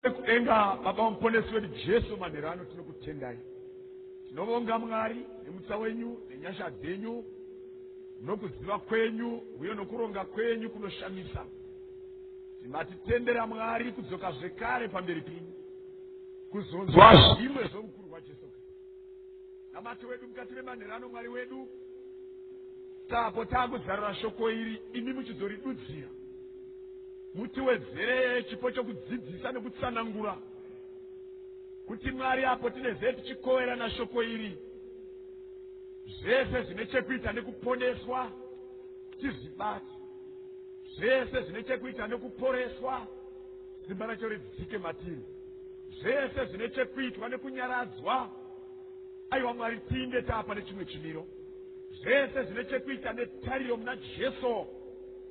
Enga baba mponesi wedu Jesu manerano tinokutendai. Tinovonga Mwari nemutsa wenyu nenyasha dzenyu nokuziva kwenyu uye nokuronga kwenyu kunoshamisa. Timatitendera Mwari kudzoka zvekare pamberi penyu kuzonzwa zvimwe zvomukuru waJesu Kristu. Namati wedu mukati memanherano Mwari wedu tapo taakuzarura shoko iri imi muchizoridudzira. Mutiwedzere chipo chokudzidzisa nekutsanangura kuti Mwari apo tineze tichikowera nashoko iri zvese zvine chekuita nekuponeswa tizvibate, zvese zvine chekuita nekuporeswa simba racho ridzike matiri, zvese zvine chekuitwa nekunyaradzwa aiwa Mwari tiinde tapa nechimwe chimiro, zvese zvine chekuita netariro muna Jesu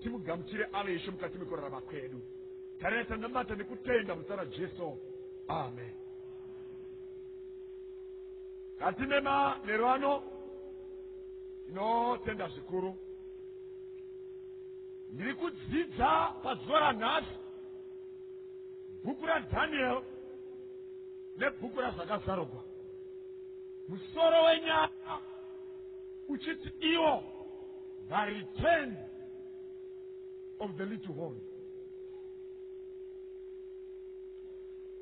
timugamuchire ave isho mukati mekurarama kwedu. Tarira tanamata nekutenda muzita raJesu. Amen. Kati memanheru ano tinotenda zvikuru. Ndiri kudzidza pazuva ranhasi bhuku raDaniel nebhuku razvakazarurwa. Musoro wenyaya uchiti iwo the return of the little horn.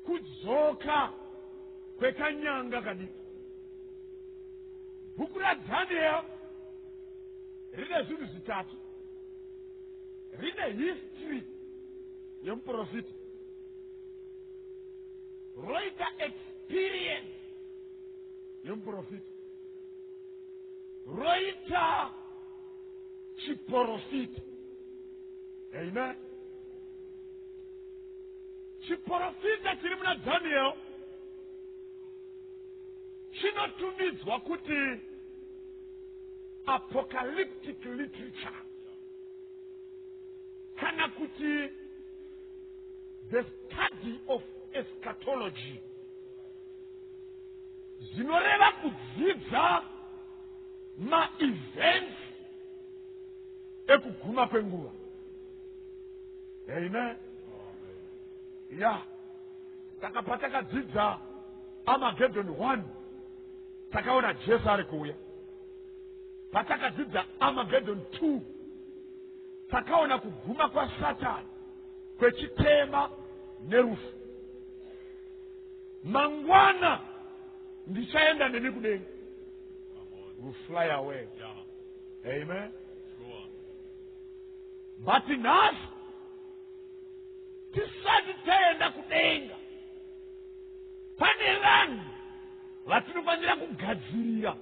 Kudzoka kwekanyanga kadiki. Bhuku raDaniel rine zvinhu zvitatu. Rine history yemuprofita, roita experience yemuprofita, roita chiprofita. Amen. Chiprofita chiri muna Daniel chinotumidzwa kuti apocalyptic literature kana kuti the study of eschatology, zvinoreva kudzidza ma-events ekuguma kwenguva. Amen. Yeah. Saka patakadzidza Armageddon 1 takaona Jesu ari kuuya. Patakadzidza Armageddon 2 takaona kuguma kwa Satani kwechitema nerufu. Mangwana ndichaenda neni kudenga. We'll fly away. Yeah. Amen. Sure. But in us tisati taenda kudenga pane vanhu vatinofanira kugadzirira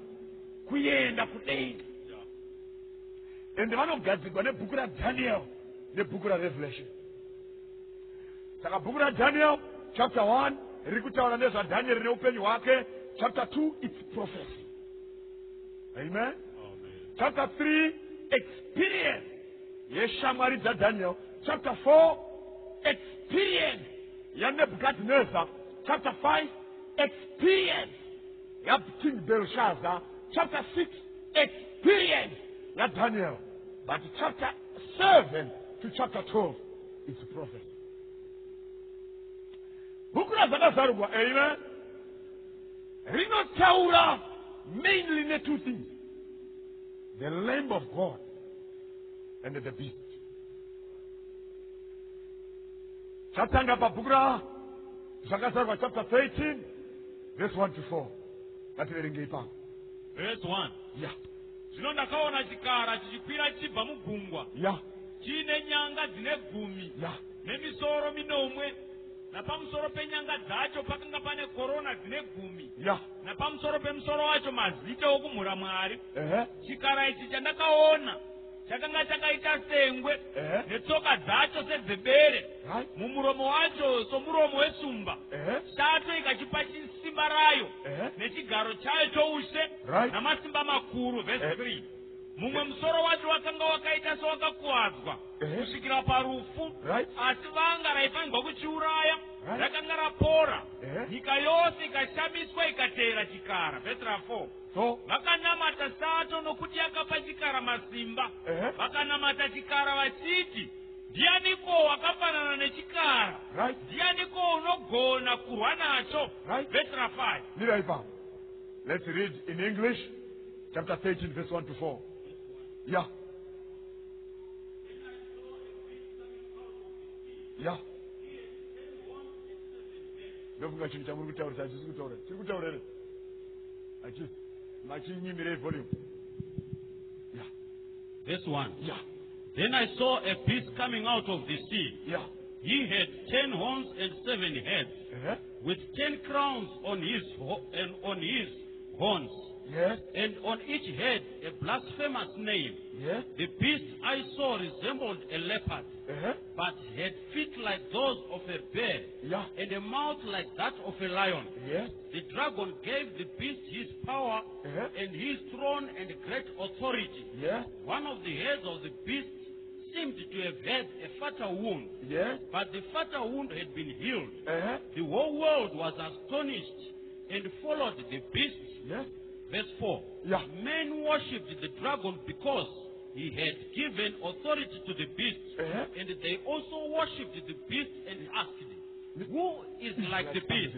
kuenda kudenga. Ende vanogadzirwa nebhuku raDaniel nebhuku raRevelation. Saka bhuku raDaniel chapter 1 riri kutaura nezvaDaniel neupenyu hwake. Chapter 2 it's prophecy. Amen. Amen. Chapter 3 experience yeshamwari dzaDaniel. Chapter 4 experience yaNebukadnezar. Chapter 5 experience yaKing Belshazzar. Chapter 6 experience yaDaniel. But chapter 7 to chapter 12 is prophecy. Bhuku razvakazarurwa, amen, rinotaura mainly ne two things: the Lamb of God and the beast. Chatanga pabhuku razvakazarurwa chapter 13 verse 1 to 4. Ngativerenge ipapo. Verse 1. Yeah. Zvino ndakaona chikara chichikwira chibva mugungwa. Yeah. Chiine nyanga dzine 10. Yeah. Nemisoro 9. Napamusoro penyanga dzacho pakanga pane korona dzine 10. Yeah. Napamusoro pemusoro wacho mazita okumhura Mwari. Chikara ichi chandakaona chakanga chakaita sengwe, netsoka dzacho sedzebere, mumuromo wacho somuromo wesumba, shato ikachipa simba rayo, nechigaro chayo choushe, namasimba makuru. Verse 3. Mumwe musoro wacho wakanga wakaita sewakakuwadzwa kusvikira parufu, asi vanga raifanirwa kuchiuraya rakanga rapora. Nyika yose ikashamiswa ikateera chikara. Verse 4. Vakanamata sato nokuti yakapa chikara masimba. Vakanamata chikara vachiti ndianiko wakafanana nechikara, Right. ndianiko unogona kurwa nacho. Right. Verse 5. Niraipa. Let's read in English, chapter 13, verse 1 to 4. Yeah. Yeah. Ndofunga chinhu chamuri kutaurisa hachisi kutaura. Chiri kutaura here? Hachisi. Machinyimirei volume. Yeah. Verse 1. Yeah. Then I saw a beast coming out of the sea. Yeah. He had 10 horns and 7 heads, with 10 crowns on his horns, Yes. and on each head a blasphemous name. Yes. The beast I saw resembled a leopard, but had feet like those of a bear, Yeah. and a mouth like that of a lion. Yes. The dragon gave the beast his power and his throne and great authority. Yes. One of the heads of the beast seemed to have had a fatal wound, Yes. but the fatal wound had been healed. Uh-huh. The whole world was astonished and followed the beast. Yes. Verse 4. Yeah. Men worshipped the dragon because he had given authority to the beast. And they also worshipped the beast and asked, who is like the beast?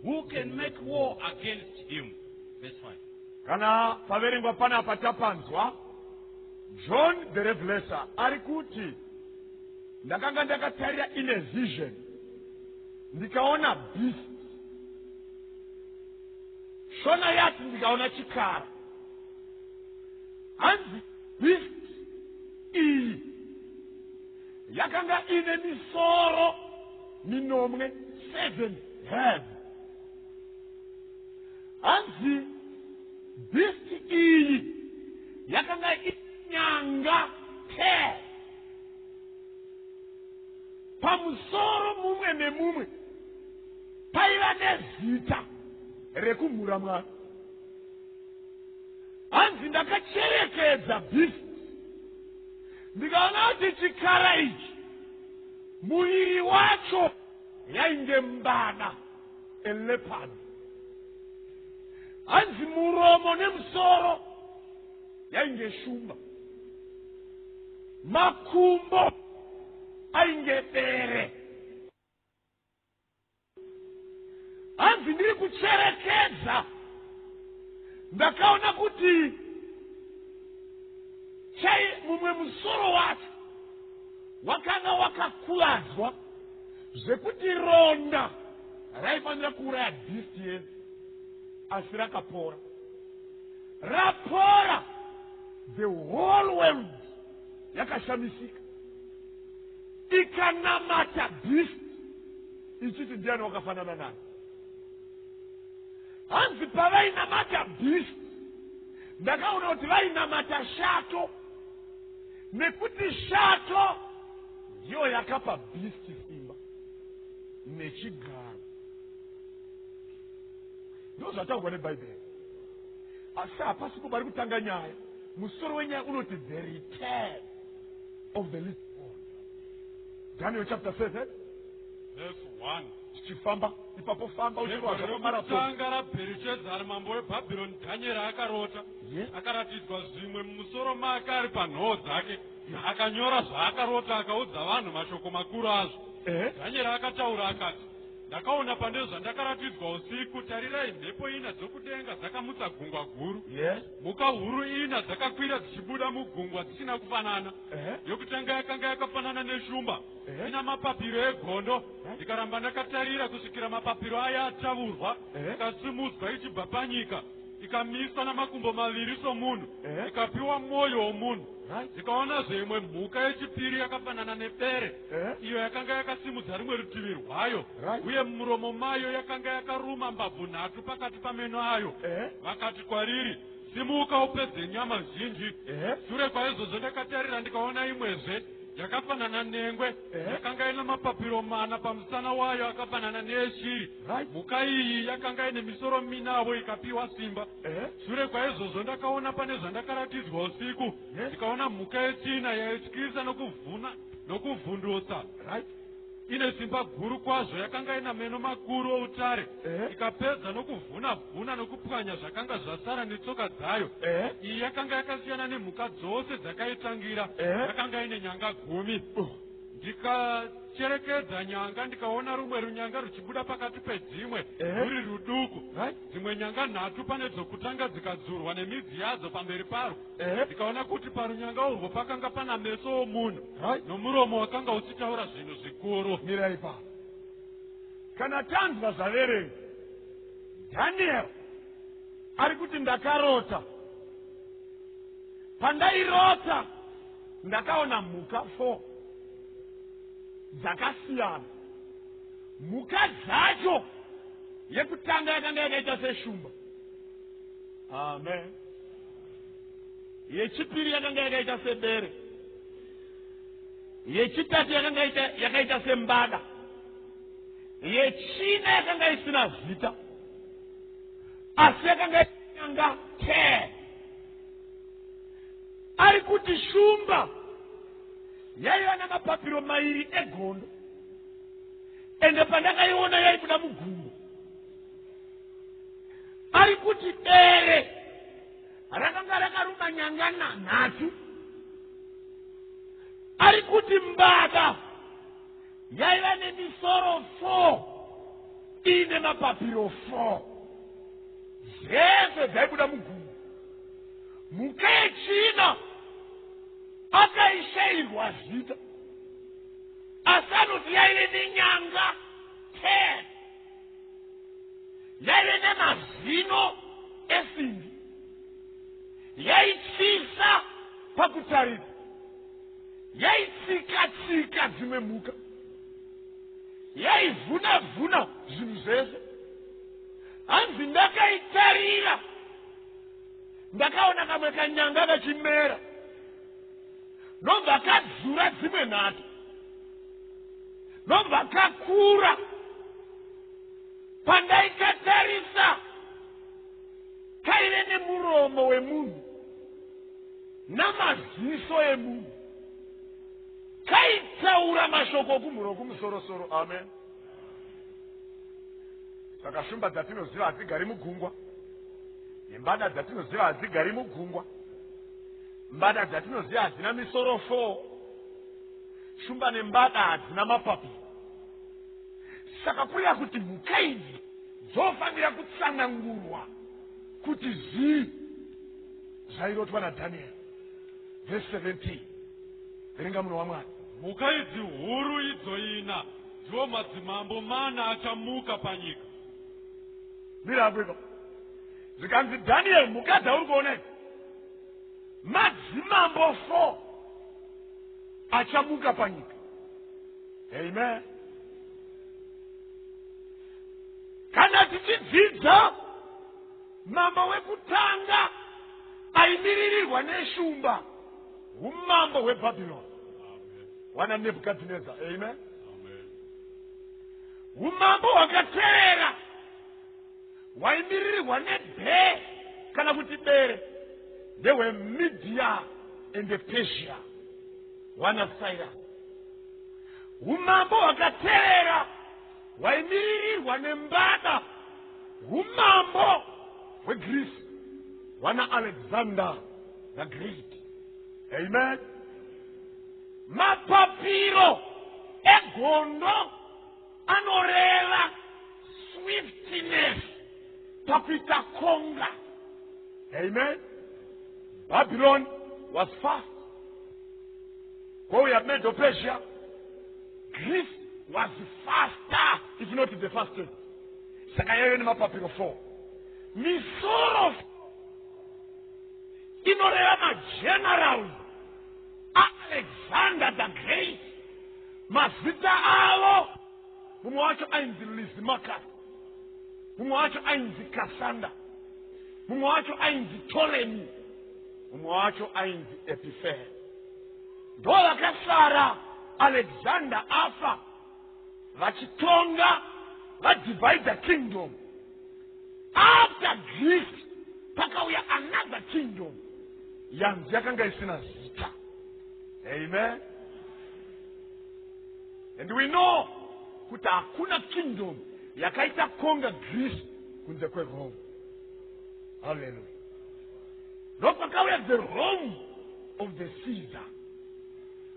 Who can make war against him? Verse 5. Kana paverengwa pana patapanzwa John the Revelator ari kuti ndakanga ndakatarira in a vision ndikaona beast shona yati ndikaona chikara hanzi beast iyi yakanga ine misoro minomwe 7 heads hanzi beast iyi yakanga inyanga 10 pamusoro mumwe nemumwe paiva nezita rekumhura Mwari. Hanzi ndakacherekedza beast ndikaona kuti chikara ichi muviri wacho yainge mbada, a leopard. Hanzi muromo nemusoro yainge shumba, makumbo ainge bere. Hanzi ndiri kucherekedza ndakaona kuti mumwe musoro wacho wakanga wakakuladzwa zvekuti ronda raifanira kuuraya beast yese asi rakapora. Rapora, the whole world yakashamisika ikanamata beast ichiti ndiani wakafanana naye. Hanzi pavainamata beast ndakaona kuti vainamata shato, nekuti shato ndiyo yakapa beast simba nechigaro. Ndizvo zvataurwa neBhaibheri. Asi hapasi po pari kutanga nyaya. Musoro wenyaya unoti the return of the little one. Daniel chapter 7 verse 1. Tichifamba ipapo famba uchiwaza pamarathon. Tanga raBherishazari mambo weBhabhironi Dhanieri akarota. Akaratidzwa zvimwe mumusoro make ari panhoo dzake. Akanyora zvaakarota akaudza vanhu mashoko makuru azvo. Dhanieri akataura akati, ndakaona pane zvandakaratidzwa usiku, tarirai mhepo ina dzokudenga dzakamutsa gungwa guru. Mhuka huru ina dzakakwira dzichibuda mugungwa dzisina kufanana. Yokutanga yakanga yakafanana neshumba, ina mapapiro egondo. Ndikaramba ndakatarira kusvikira mapapiro aya ataurwa, ikasimudzwa ichibva panyika, ikamiswa namakumbo maviri somunhu, ikapiwa mwoyo womunhu. Ndikaona zvimwe mhuka yechipiri yakafanana nebere, iyo yakanga yakasimudza rimwe rutivi rwayo, uye muromo mayo yakanga yakaruma mbabvu 3 pakati pameno ayo. Vakati kwariri, simuka upedze nyama zhinji. Shure kwaizvozvo ndakatarira ndikaona imwezve yakafanana nengwe, yakanga ina mapapiro 4 pamusana wayo akafanana neyeshiri. Mhuka iyi yakanga ine misoro 4 ikapiwa simba. Shure kwaizvozvo ndakaona pane zvandakaratidzwa usiku, ndikaona mhuka yechina yaityisa nokuvhundutsa. Ine simba guru kwazvo, yakanga ina meno makuru outare, ikapedza nokuvhuna nokupwanya zvakanga zvasara netsoka dzayo. Iyi yakanga yakasiyana nemhuka dzose dzakaitangira, yakanga ine nyanga 10. ndikacherekedza nyanga ndikaona rumwe runyanga ruchibuda pakati pedzimwe ruri ruduku. Dzimwe nyanga 3 pane dzokutanga dzikadzurwa nemidzi yadzo pamberi paro. Ndikaona kuti parunyanga urwo pakanga pana meso omunhu nomuromo wakanga uchitaura zvinhu zvikuru. Mirai pa. Kana tanzwa zvaverenga, Daniel ari kuti ndakarota. Pandairota ndakaona mhuka 4 dzakasiyana. Mhuka dzacho yekutanga yakanga yakaita seshumba. Amen. Yechipiri yakanga yakaita sebere. Yechitatu yakanga yakaita sembada. Yechina yakanga isina zita. Asi yakanga yanga 10. Ari kuti shumba yaiva namapapiro mairi egondo. Ende pandakaiona yaibuda mugumbo. Ari kuti bere rakanga rakaruma nyanga 3. Ari kuti mbada yaiva nemisoro 4 ine mapapiro 4. Zvese dzaibuda mugumbo. Mhuka yechina akaishayirwa zita. Asanoti yaive nenyanga 10. Yaive nemazino esimbi. Yaitsisa pakutarisa. Yaitsika-tsika dzimwe mhuka. Yaivhuna-vhuna zvinhu zvese. Hanzi ndakaitarira. Ndakaona kamwe kanyanga kachimera. Nobva kadzura dzimwe 3. Nobva kakura. Pandaikatarisa kaive nemuromo wemunhu namaziso emunhu. Kaitaura mashoko kumhuro kumusoro-soro. Amen. Saka shumba dzatinoziva hadzigari mugungwa. Nembada dzatinoziva hadzigari mugungwa. Mbada dzatinoziva hadzina misoro 4. Shumba nembada hadzina mapapiro. Saka kuya kuti mhuka idzi dzofanira kutsanangurwa kuti zvii zvairotwa naDaniel. Verse 17. Verenga munhu waMwari. Mhuka idzi huru idzoina ndiwo madzimambo 4 achamuka panyika. Mira apo. Zikanzi Daniel mhuka dzauri kuona idzi madzimambo 4 achamuka panyika. Amen. Kana tichidzidza mambo wekutanga aimiririrwa neshumba umambo hweBhabhironi. Wana Nebhukadhineza. Amen. Umambo hwakateera waimiririrwa nebhe kana kuti bere ndehweMedia and Persia. Wana Cyrus. Umambo hwakateera waimiririrwa nembada umambo hweGreece. Wana Alexander the Great. Amen. Mapapiro egondo anoreva swiftness pakuita konga. Amen. Babylon was fast. When we have Medo-Persia, Greece was faster, if not the fastest. Sakayere ni mapapiro 4. Misoro inoreva magenerals. Alexander the Great. Mazita avo. Mumwe wacho ainzi Lysimachus. Mumwe wacho ainzi Cassander. Mumwe wacho ainzi Ptolemy. Mumwe wacho ainzi Epiphanes. Ndo vakasara Alexander afa. Vachitonga. Vadivide the kingdom. After Greece, pakauya another kingdom. Yanzi yakanga isina zita. Amen. And we know kuti hakuna kingdom yakaita konga Greece kunze kweRome. Hallelujah. Ndopakauya the Rome of the Caesar.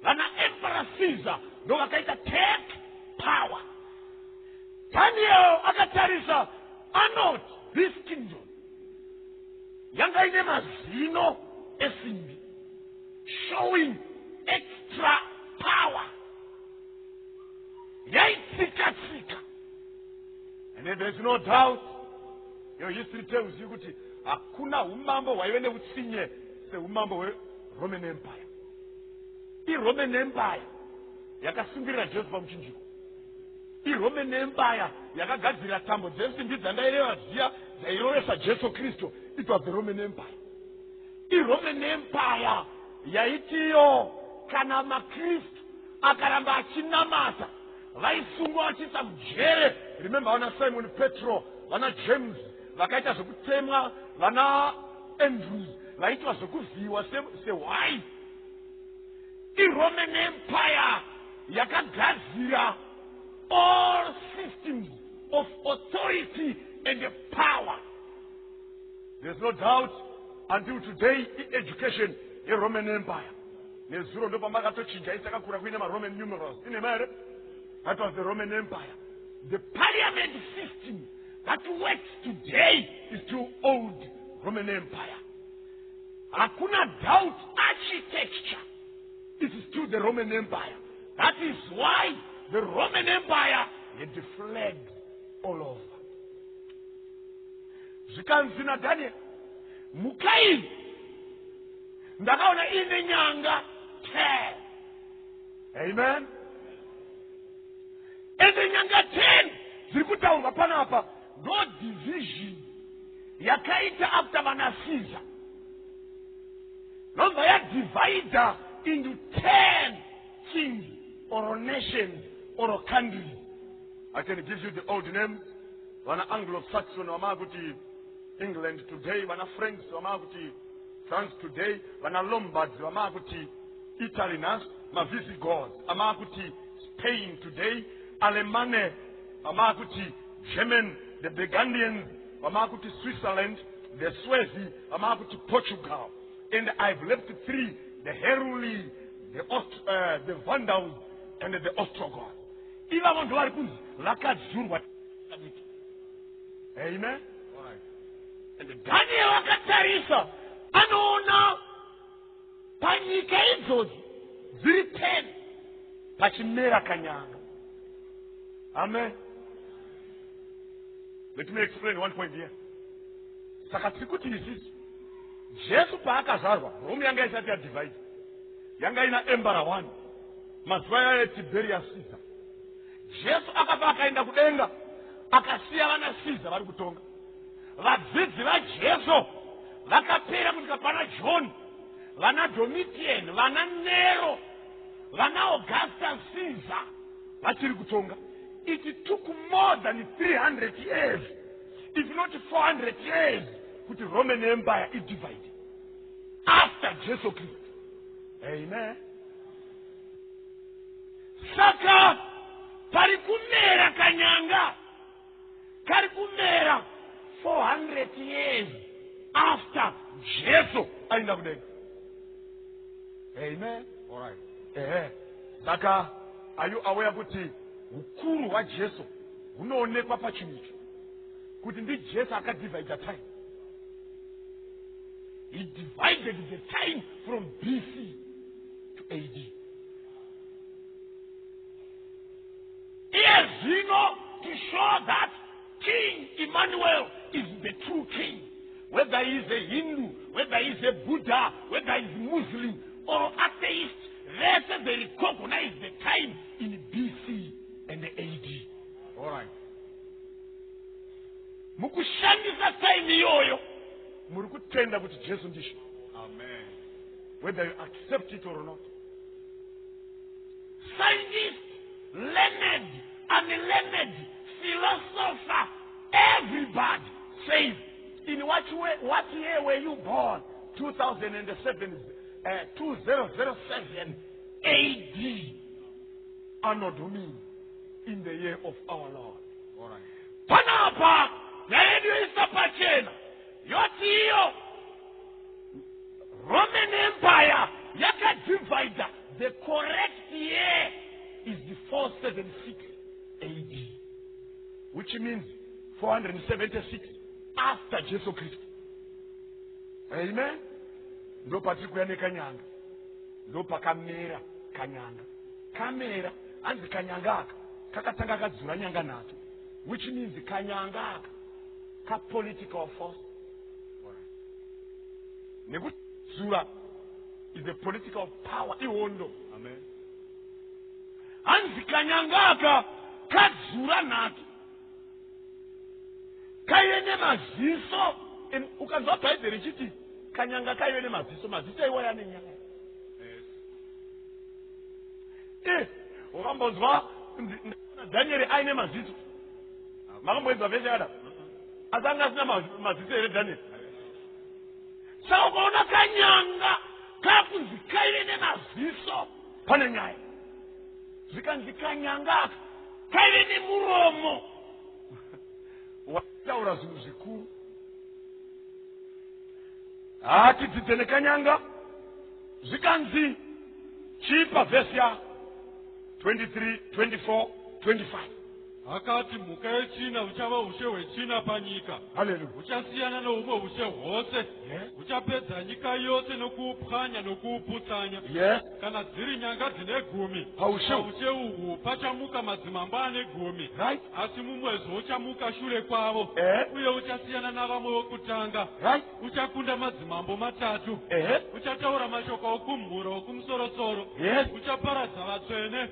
Vana empire Emperor Caesar ndovakaita take power. Daniel akatarisa anoti this kingdom yanga ine mazino esimbi showing extra power. Yaitsika. And then there's no doubt, your history tells you that hakuna umambo waiwene utsinye se umambo we Roman Empire. I Roman Empire yakasungira Jesu pamuchinjiko. I Roman Empire yakagadzira tambo dzesimbi dzandairewa ziya dzairovesa Jesu Kristu. It was the Roman Empire. I Roman Empire yaitiyo kana maKristu akaramba achinamata vaisungwa vachiisa mujere. Remember vana Simon Petro, vana James vakaita zvekutemwa, vana Andrews vaitwa zvekuvhiyiwa sewai. I Roman Empire yakagadzira all systems of authority and power. There's no doubt until today education in Roman Empire nezuro ndo pamakatochinja isakakura kuine maRoman numerals ine mare. That was the Roman Empire. The parliament system that works today is still old Roman Empire. Hakuna doubt architecture is still the Roman Empire. That is why the Roman Empire had the flags all over. Zvikanzi naDaniel, mukai ndakaona ine nyanga 10. Amen. Ende nyanga 10 ziri kutaurwa panapa no division yakaita after vana Caesar. Nobva yadivider into 10 kings or nations or countries. I can give you the old names. Vana Anglo-Saxon vamakuti England today, vana French vamakuti France today, vana Lombards vamakuti Italy nas, maVisigoths vamakuti Spain today, Alemane vamakuti German, the Burgundians vamakuti Switzerland, the Swazi vamakuti Portugal. And I've left 3, the Heruli, the Vandals, and the Ostrogoths. Iva vanhu vari kunzi vakadzurwa. Amen. And Daniel akatarisa anoona panyika idzodzo dziri 10 pachimera kanyanga. Amen. Let me explain one point here. Saka tiri kuti izvizvi Jesu paakazvarwa Rome yanga isati yadivide, yanga ina Emperor 1 mazuva aTiberius Caesar. Jesu akabva akaenda kudenga akasiya vana Caesar vari kutonga. Vadzidzi vaJesu vakapera kusvika pana John, vana Domitian, vana Nero, vana Augustus Caesar vachiri kutonga. It took more than 300 years, if not 400 years, kuti Roman Empire is divided after Jesu Christ. Amen. Saka parikumera kanyanga karikumera 400 years after Jesu aina kudenga. Amen. All right. Saka, are you aware kuti ukuru wa Jesu unoonekwa pachinicho kuti ndi Jesu akadivide time. He divided the time from BC to AD. Yes, you know, to show that King Emmanuel is the true king. Whether he is a Hindu, whether he is a Buddha, whether he is Muslim or atheist, they recognize the time in BC and AD. All right. Mukushandisa time yoyo. Murukutenda kuti Jesu ndisho. Amen. Whether you accept it or not. Scientists, learned, unlearned, philosopher, everybody says, in what year were you born? 2007 AD. Anno Domini, in the year of our Lord. All right. Panapa, radio is apachena. Yotiyo Roman Empire yaka divider. The correct year is the 476 AD, which means 476 after Jesus Christ. Amen. Ndo patiri kuya nekanyanga, ndo pakamera kanyanga. Kamera anzi kanyanga aka kakatanga kadzura nyanga nato, which means kanyanga aka ka political force. Nekuti dzura is a political power iwondo. Amen. Anzi kanyanga aka kadzura nato kayene maziso. Ukanzwa Bhaibheri chiti kanyanga kayene maziso, maziso iwaya nenyanga. Wakambozwa Daniel aine maziso. Makamboedza veshe kada. Asanga asina maziso ere Daniel. Saka ukaona kanyanga kakunzi kayene maziso pane nyaya. Zikanzi kanyanga kayene muromo. Wataura zvinhu zvikuru. Tidzidze kanyanga zvikanzi chipa vhesi ya 23, 24, 25. Akati mhuka yechina uchava ushe hwechina panyika. Hallelujah. Uchasiyana noumwe ushe hwose. Uchapedza nyika yose nokuupwanya nokuuputsanya. Kana dziri nyanga dzine 10, paushe uhwu pachamuka madzimambo ane 10. Asi mumwezvo uchamuka shure kwavo. Uye uchasiyana navamwe vokutanga. Uchakunda madzimambo 3. Uchataura mashoko okumhura okumusoro-soro. Uchaparadza vatsvene.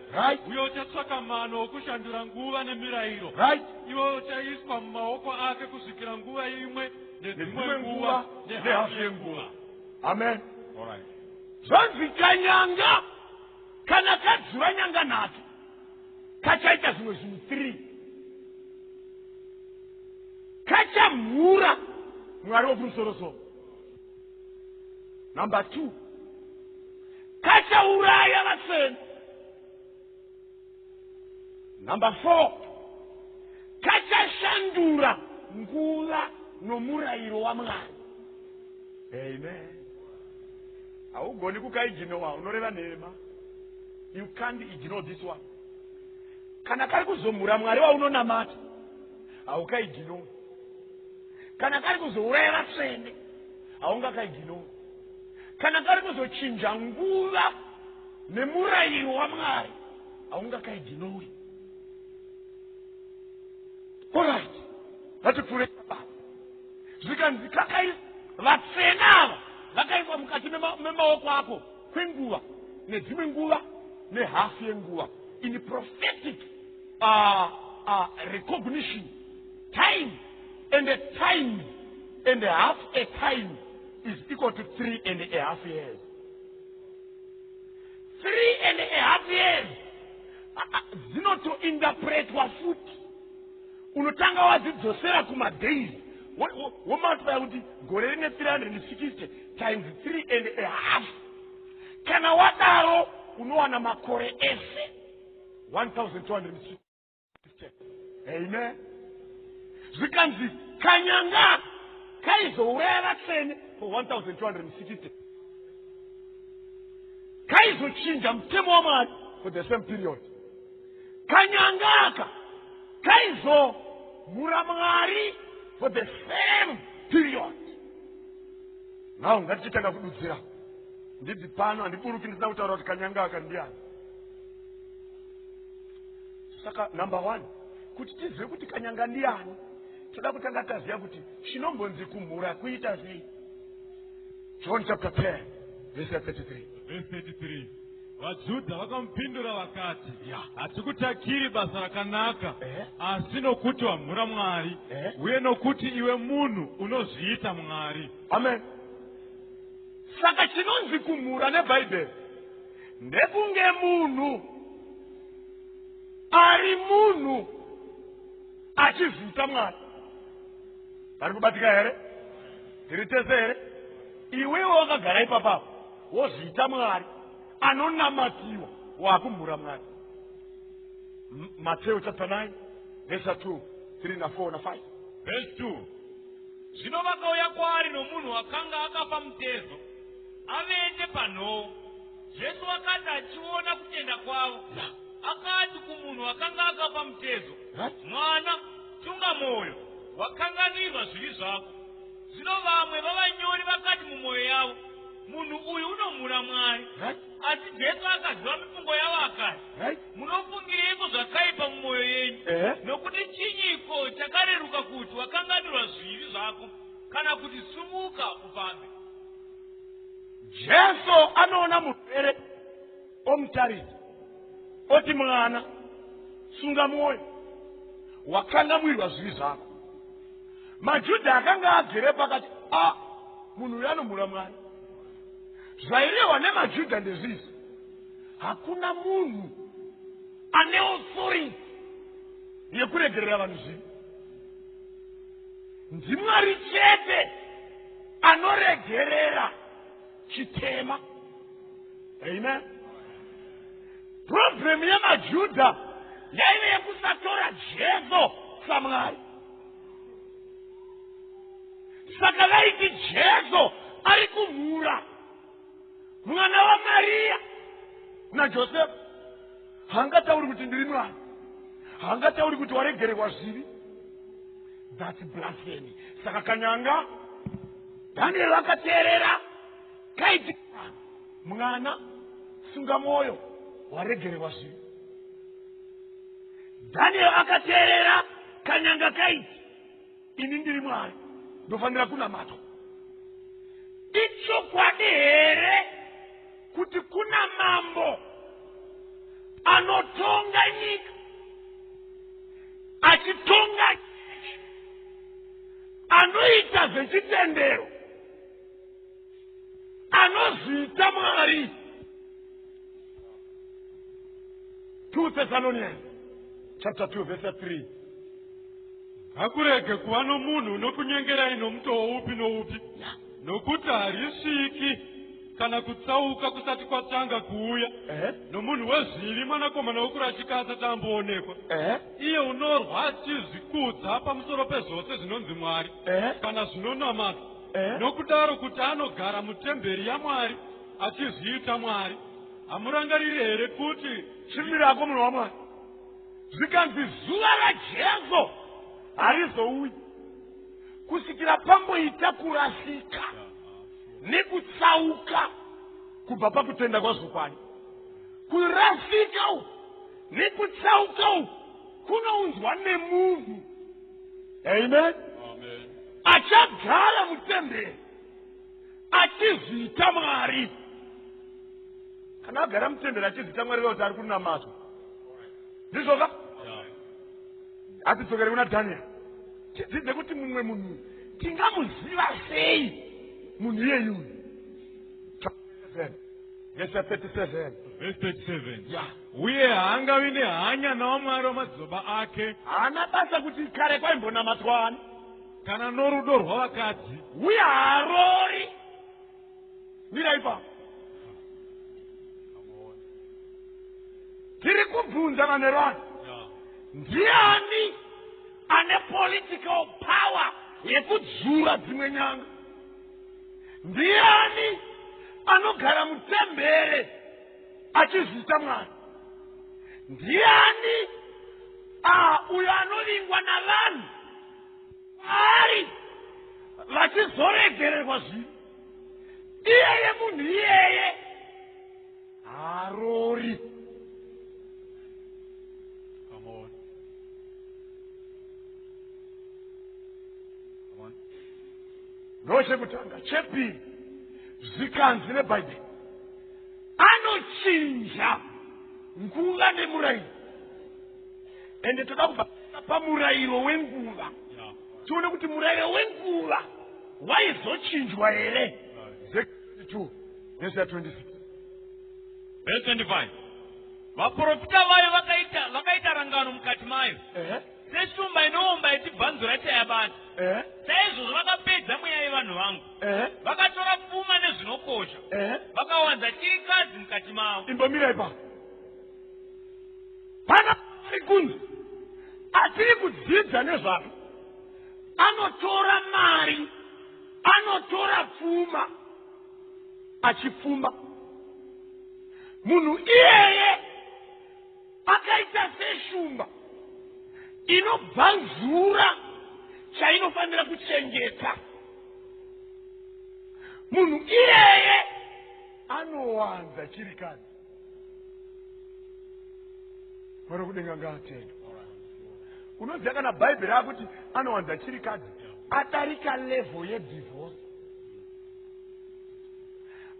Uye uchatsvaka mano okushandura nguva nemirayiro. Iwe uchaiswa mumaoko ake kusvikira nguva imwe nedzimwe nguva nehafu yenguva. Amen. Zvanzi kanyanga kana kadzura nyanga nato kachaita zvimwe zvinhu 3. Kachamhura Mwari wokumusoro-soro. Number 2, kachauraya vatsvene. Number 4, kachashandura nguva nomurayiro waMwari. Amen. Haugoni kukaignora, unoreva nhema. You can't ignore this one. Kana kari kuzomhura Mwari waunonamata, haukaignora. Kana kari kuzouraya vatsvene, haungakaignora. Kana kari kuzochinja nguva nemurayiro waMwari, haungakaignori. Alright. Let's pray. Zvikanzi vatsvene ava vakaiswa mukati memaoko ako kwenguva nedzimwe nguva nehafu yenguva. In prophetic recognition, time and a half a time is equal to 3.5 years. 3.5 years. Dzinotointerpretwa futi. Unotanga wadzidzosera kumadays. Womatwa yakuti gore rine 360 times 3.5. Kana wadaro unowana makore ese 1260. Amen. Zvikanzi kanyanga kaizouraya vatsvene for 1260. Kaizochinja mutemo waMwari for the same period. Kanyanga aka kaizomhura Mwari for the same period. Now ngatichitanga kududzira. Ndibvi pano handiburuki ndisina kutaura kuti kanyanga aka ndiani. Saka number 1, kuti tizive kuti kanyanga ndiani, toda kutanga taziva kuti chinombonzi kumhura kuita sei. John chapter 10 verse 33. Verse 33. VaJudha vakamupindura vakati, hatikutakiri basa rakanaka, asi nokuti wamhura Mwari, uye nokuti iwe munhu unozviita Mwari. Amen. Saka chinonzi kumhura neBhaibheri ndekunge munhu ari munhu achizviita Mwari. Vari kubatika here? Tiri tese here? Iwewe wakagara ipapapo wozviita Mwari anonamatiwa wakumhura Mwari. Mateo chapter 9 verse 2, 3 na 4 na 5. Verse 2. Zvino vakauya kwaari nomunhu akanga akafa mutezo, avete panhoo. Jesu akati achiona kutenda kwavo, akati kumunhu akanga akapa mutezo, mwana, tunga mwoyo, wakanganirwa zvivi zvako. Zvino vamwe vavanyori vakati mumwoyo yavo, munhu uyu unomhura Mwari. Asi Jesu akaziva mifungo yavo akati, munofungireiko zvakaipa mumwoyo yenyu? Nokuti chinyiko chakareruka kuti wakanganirwa zvivi zvako, kana kuti sumuka ufambe? Jesu anoona murwere omutarisa oti mwana, sunga mwoyo, wakanganirwa zvivi zvako. Majudha akanga agere pakati, munhu uyu anomhura Mwari. Zvairehwa nemajudha ndezvizvi, hakuna munhu ane authority yekuregerera vanhu zvivi. NdiMwari chete anoregerera chitema. Amen. Problem yamajudha yaive yekusatora Jesu saMwari. Saka vaiti Jesu ari kumhura mwana waMaria naJosefu. Haangatauri kuti ndiri Mwari, haangatauri kuti waregererwa zvivi. That's blasphemy. Saka Kanyanga, Daniel akateerera, kaiti mwana, sunga mwoyo, waregererwa zvivi. Daniel akateerera, Kanyanga kaiti, ini ndiri Mwari, ndofanira kunamatwa. Ichokwadi here kuti kuna mambo anotonga nyika, achitonga chechi, anoita zvechitendero, anozviita Mwari. 2 Thessalonians chapter 2 verse 3. Hakurege kuva nomunhu unokunyengerai nomutoo upi noupi, nokuti harisviki kana kutsauka kusati kwatanga kuuya nomunhu wezvivi, mwanakomana wokurashika asati amboonekwa, iye unorwa achizvikudza pamusoro pezvose zvinonzi Mwari kana zvinonamatwa, nokudaro kuti anogara mutemberi yaMwari achizviita Mwari. Hamurangariri here kuti chimirako munhu waMwari zvikanzi zuva raJesu harizouyi kusvikira pamboita kurasika nekutsauka kubva pakutenda kwazvokwadi. Kurasika uku nekutsauka uku kunounzwa nemunhu. Amen. Achagara mutemberi achizviita Mwari. Kana agara mutemberi achizviita Mwari kuti ari kunamatwa, ndizvoka? Atidzokere kuna Daniel tidzidze kuti mumwe munhu tingamuziva sei munhu iyeyu. Verse 37. Uye haangavi nehanya nawaMwari wamadzibaba ake, haana basa kuti kare kwaimbonamatwa ani, kana norudo rwavakadzi, uye haarori. Mira ipapo tiri kubvunza vanerwani, ndiani ane political power yekudzura dzimwe nyanga? Ndiani anogara mutembere achizviita Mwari? Ndiani uyo anovingwa navanhu ari vachizoregererwa zvivi? Iyeye munhu iyeye haarori. Ndochekutanga. Chepiri, zvikanzi neBhaibheri anochinja nguva nemurayiro. Ende toda kubva pamurayiro wenguva tione kuti murayiro wenguva waizochinjwa here. 2 verse 26. Verse 25. Vaprofita vayo vakaita rangano mukati mayo, seshumba inoomba ichibvanzura chayabata. Saizvozvo vakapedza mweya yevanhu vangu, vakatora pfuma nezvinokosha, vakawanza chirikadzi mukati mavo. Imbomira ipapo. Pana ari kunzi atiri kudzidza nezvazvo, anotora mari, anotora pfuma achipfuma. munhu iyeye akaita seshumba inobvanzura chainofanira kuchengeta. Munhu iyeye anowanza chirikadzi. Mwari kudenga ngaatende. Unoziva kana Bhaibheri akuti anowanza chirikadzi adarika level yedivorce.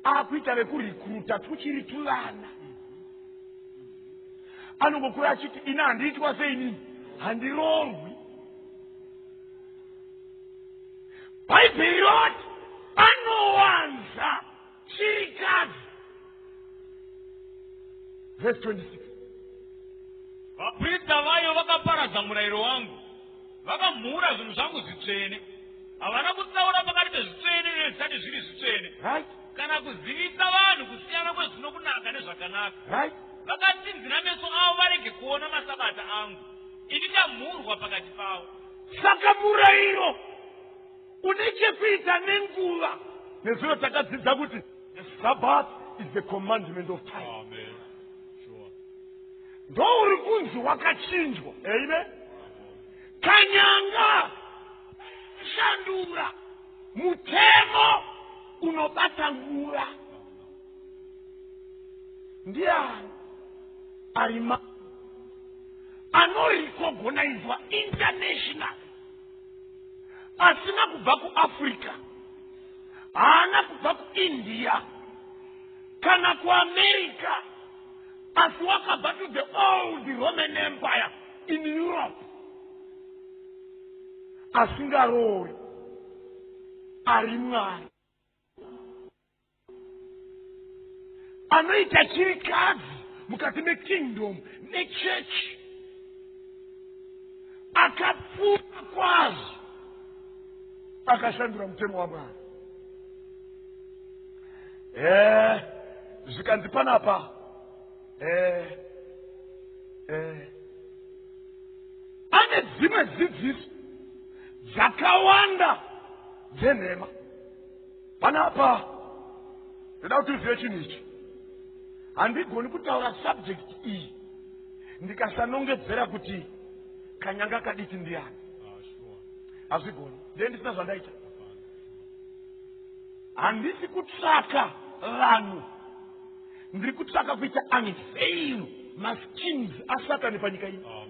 Akuita rekurikruta tuchiri tuvana. Anongokura achiti ina handiitwa seini handiroorwi. Bhaibheri roti anowanza chirikadzi. Verse 26. Vaprista vayo vakaparadza murayiro wangu, vakamhura zvinhu zvangu zvitsvene. Havana kutsaura pakati pezvitsvene nezvisati zviri zvitsvene, kana kuzivisa vanhu kusiyana kwezvinokunaka nezvakanaka. Vakatsinzina meso avo varege kuona masabata angu, ini ndamhurwa pakati pavo. Saka murayiro une chekuita nenguva. Nezvino takadzidza kuti the Sabbath is the commandment of time. Amen. Sure. Ndouri kunzi wakachinjwa. Amen. Kanyanga shandura mutemo unobata nguva. Ndiani arima anorecognizwa international, asina kubva kuAfrica, haana kubva kuIndia kana kuAmerica, asi wakabva to the old Roman Empire in Europe. Asingaroori ari Mwari anoita chirikadzi mukati mekingdom nechechi, akapfuura kwazvo, akashandura mutemo waMwari. Zvikanzi panapa ane dzimwe dzidziso dzakawanda dzenhema. Panapa ndoda kuti uzive chinhu ichi. Handigoni kutaura subject iyi ndikasanongedzera kuti Kanyanga kaditi ndiani. Hazvigoni. Ndiye ndisina zvandaita. Handisi kutsvaka vanhu, ndiri kutsvaka kuita unveil maskins aSatani panyika ino.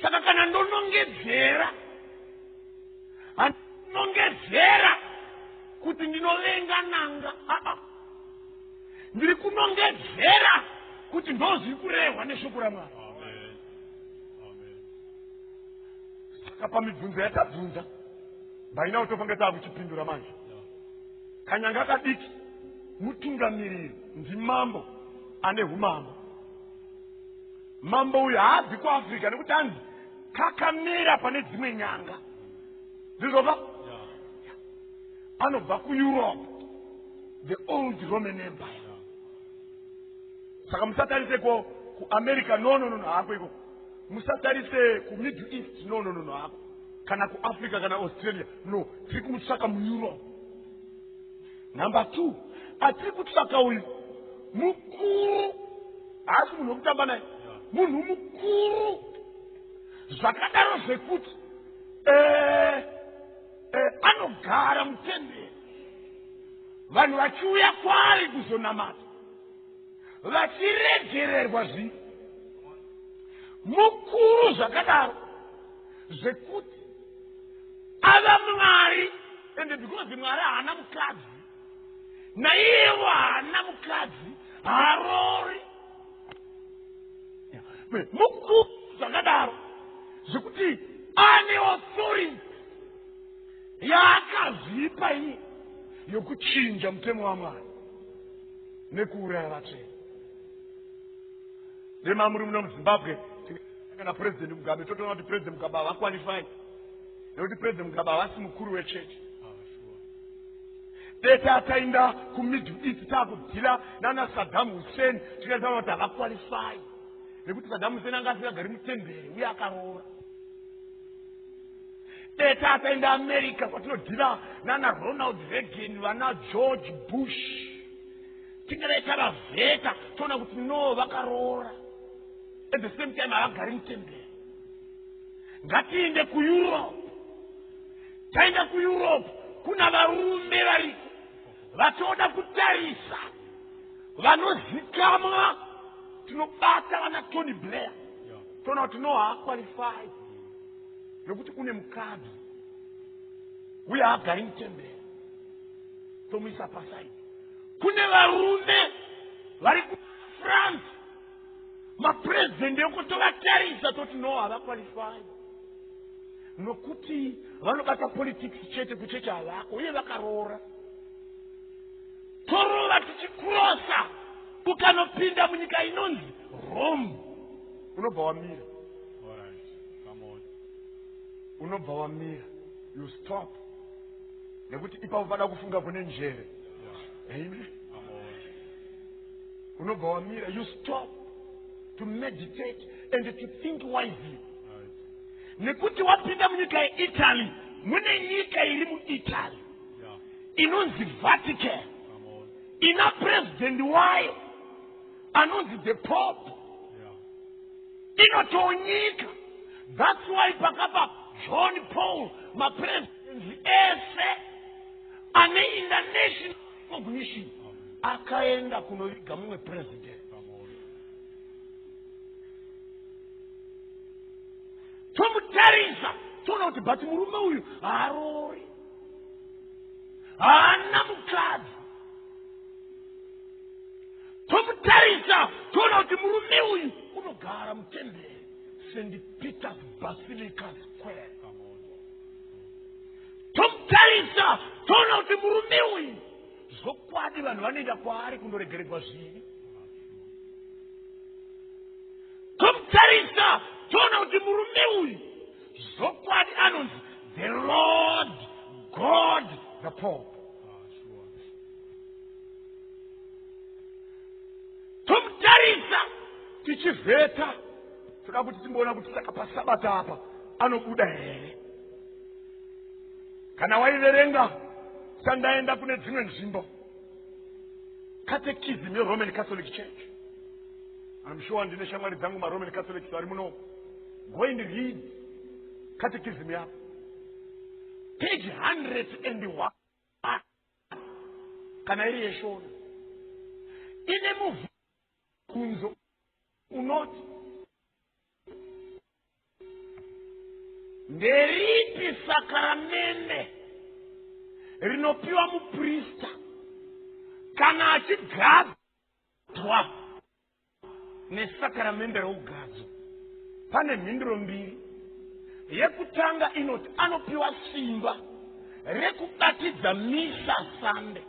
Saka kana ndonongedzera, handinongedzera kuti ndinovenga nanga. Ndiri kunongedzera kuti ndozviri kurehwa neshoko raMwari. Saka pamibvunzo yatabvunza, mbaina utofanga takuchipindura manje. Kanyanga kadiki mutungamiriri ndimambo ane humambo. Mambo uyu haabvi kuAfrica nekuti anzi kakamera pane dzimwe nyanga. Ndizvova? Anobva kuEurope, the old Roman Empire. Saka musatarise kuAmerica, no, hako iko. Musatarise kuMiddle East, no, hako. Kana kuAfrica kana Australia, no. Tiri kumutsvaka muEurope. Number 2, atiri kutsvaka uyu mukuru, haasi munhu wokutamba naye, munhu mukuru zvakadaro zvekuti anogara mutemberi, vanhu vachiuya kwaari kuzonamata, vachiregererwa zvinhu. Mukuru zvakadaro zvekuti ava Mwari, ende because Mwari haana mukadzi, naiyewo haana mukadzi, haroori. Mukuru zvakadaro zvekuti ane authority yaakazvipa iye yokuchinja mutemo waMwari nekuuraya vatsvene. Dema muri muno muZimbabwe kana President Mugabe totoona kuti President Mugabe hawaqualify, nekuti President Mugabe havasi mukuru wechechi. Deta ataenda kuMiddle East taakudhila nana Saddam Hussein, tikaziva kuti havaqualify, nekuti Saddam Hussein anga asingagari mutemberi uye akaroora. Deta ataenda America kwatinodhila nana Ronald Reagan, vana George Bush, tingaita vavheta toona kuti no vakaroora at the same time havagari mutemberi. Ngatiende kuEurope. Taenda kuEurope kuna varume variko vatoda kutarisa vanozikamwa tinobata vana Tony Blair toona kuti no haaqualified nekuti kune mukadzi uye haagari mutemberi tomuisa pasaidi. Kune varume vari kuFrance maprezidendi ekutovatarisa toti no havaqualified nokuti vanobata politics chete kuchecha havako uye vakaroora. Torova tichikurosa ukanopinda munyika inonzi Rome unobva wamira. Unobva wamira. You stop. Nekuti ipapo pada kufunga kune njere. Amen. Unobva wamira. You stop to meditate and to think wisely. Nekuti wapinda munyika yeItaly mune nyika iri muItaly inonzi Vatican ina president wayo anonzi the Pope inotonyika. That's why pakapa John Paul mapresident ese ane international recognition akaenda kunoviga mumwe president. Tomutarisa toona kuti bati murume uyu haarori haana mukadzi. Tomutarisa toona kuti murume uyu unogara mutemberi St. Peter's Basilica Square. Tomutarisa toona kuti murume uyu zvokwadi vanhu vanoenda kwaari kundoregererwa zvivi. Tomutarisa toona kuti murume uyu zvokwadi anonzi the Lord God the Pope. Tomutarisa tichivheta toda kuti timboona kuti saka pasabata apa anobuda here. Kana waiverenga sandaenda kune dzimwe nzvimbo catechism yeRoman Catholic Church, I'm sure ndine shamwari dzangu maRoman Catholics vari muno, go and read catechism yapo page 101 kana iri yeshona ine mubvunzo unoti nderipi sakaramende rinopiwa muprista kana achigadzwa nesakaramende reugadzo. Pane mhinduro mbiri. Yekutanga inoti anopiwa simba rekubatidza misa Sunday.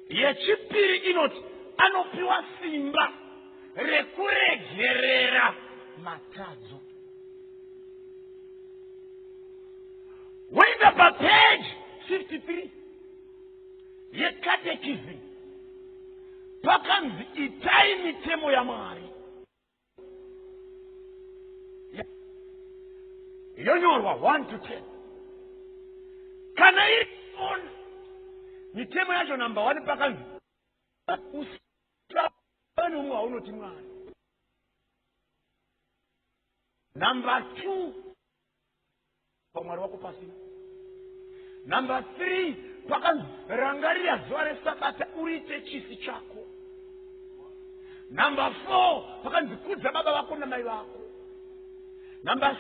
Yechipiri inoti anopiwa simba rekuregerera matadzo. Wenda pa page 53 yecatechism pakanzi itai mitemo yaMwari. Yonyorwa 1 to 10. Kana iri ona mitemo yacho number 1 pakanzi usabani umwe waunoti Mwari. Number 2 paMwari wako pasina. Number 3 pakanzi rangarira zuva reSabata uite chisi chako. Number 4 pakanzi kudza baba vako namai vako. Number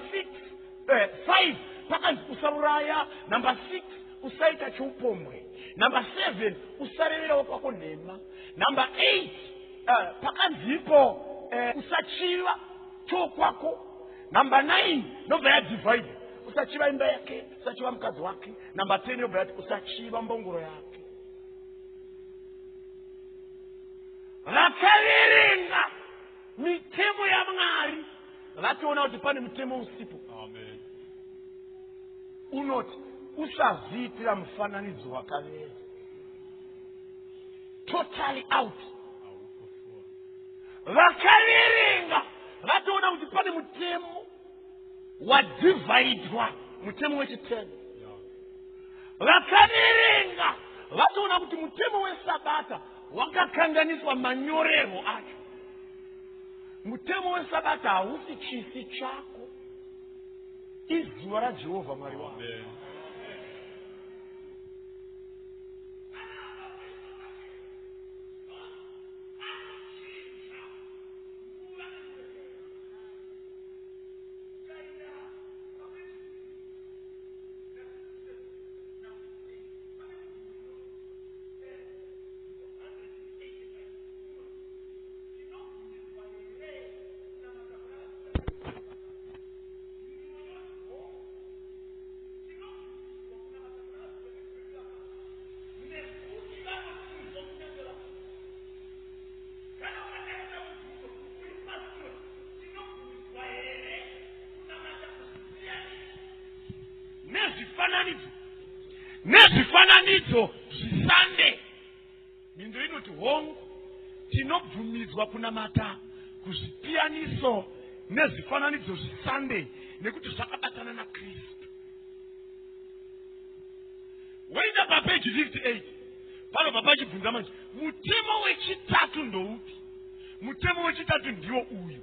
5 pakanzi usauraya. Number 6 usaita choupombwe. Number 7 usarevera kwako nhema. Number 8 pakanzi ipo usachiva chokwako. Number 9 nobva yadivide usachiva imba yake, usachiva mukadzi wake. Number 10 yobva yati usachiva mbongoro yake. Vakaverenga mitemo yaMwari vatoona kuti pane mutemo usipo. Amen. Unoti usazviitira mufananidzo wakaveza. Totally out. Vakaverenga vatoona kuti pane mutemo wadhivaidwa, mutemo wechi10. Vakaverenga vatoona kuti mutemo weSabata wakakanganiswa manyorero acho. Mutemo wesabata hausi chisi chako, izuva raJehovha Mwari wako. Nezvifananidzo zvisande. Mindo inoti hongu tinobvumidzwa kunamata kuzvipiyaniso nezvifananidzo zvisande nekuti zvakabatana naKristu. Waenda papeji 58 pano pachibvunza manje mutemo wechitatu ndoupi? Mutemo wechitatu ndiwo uyu: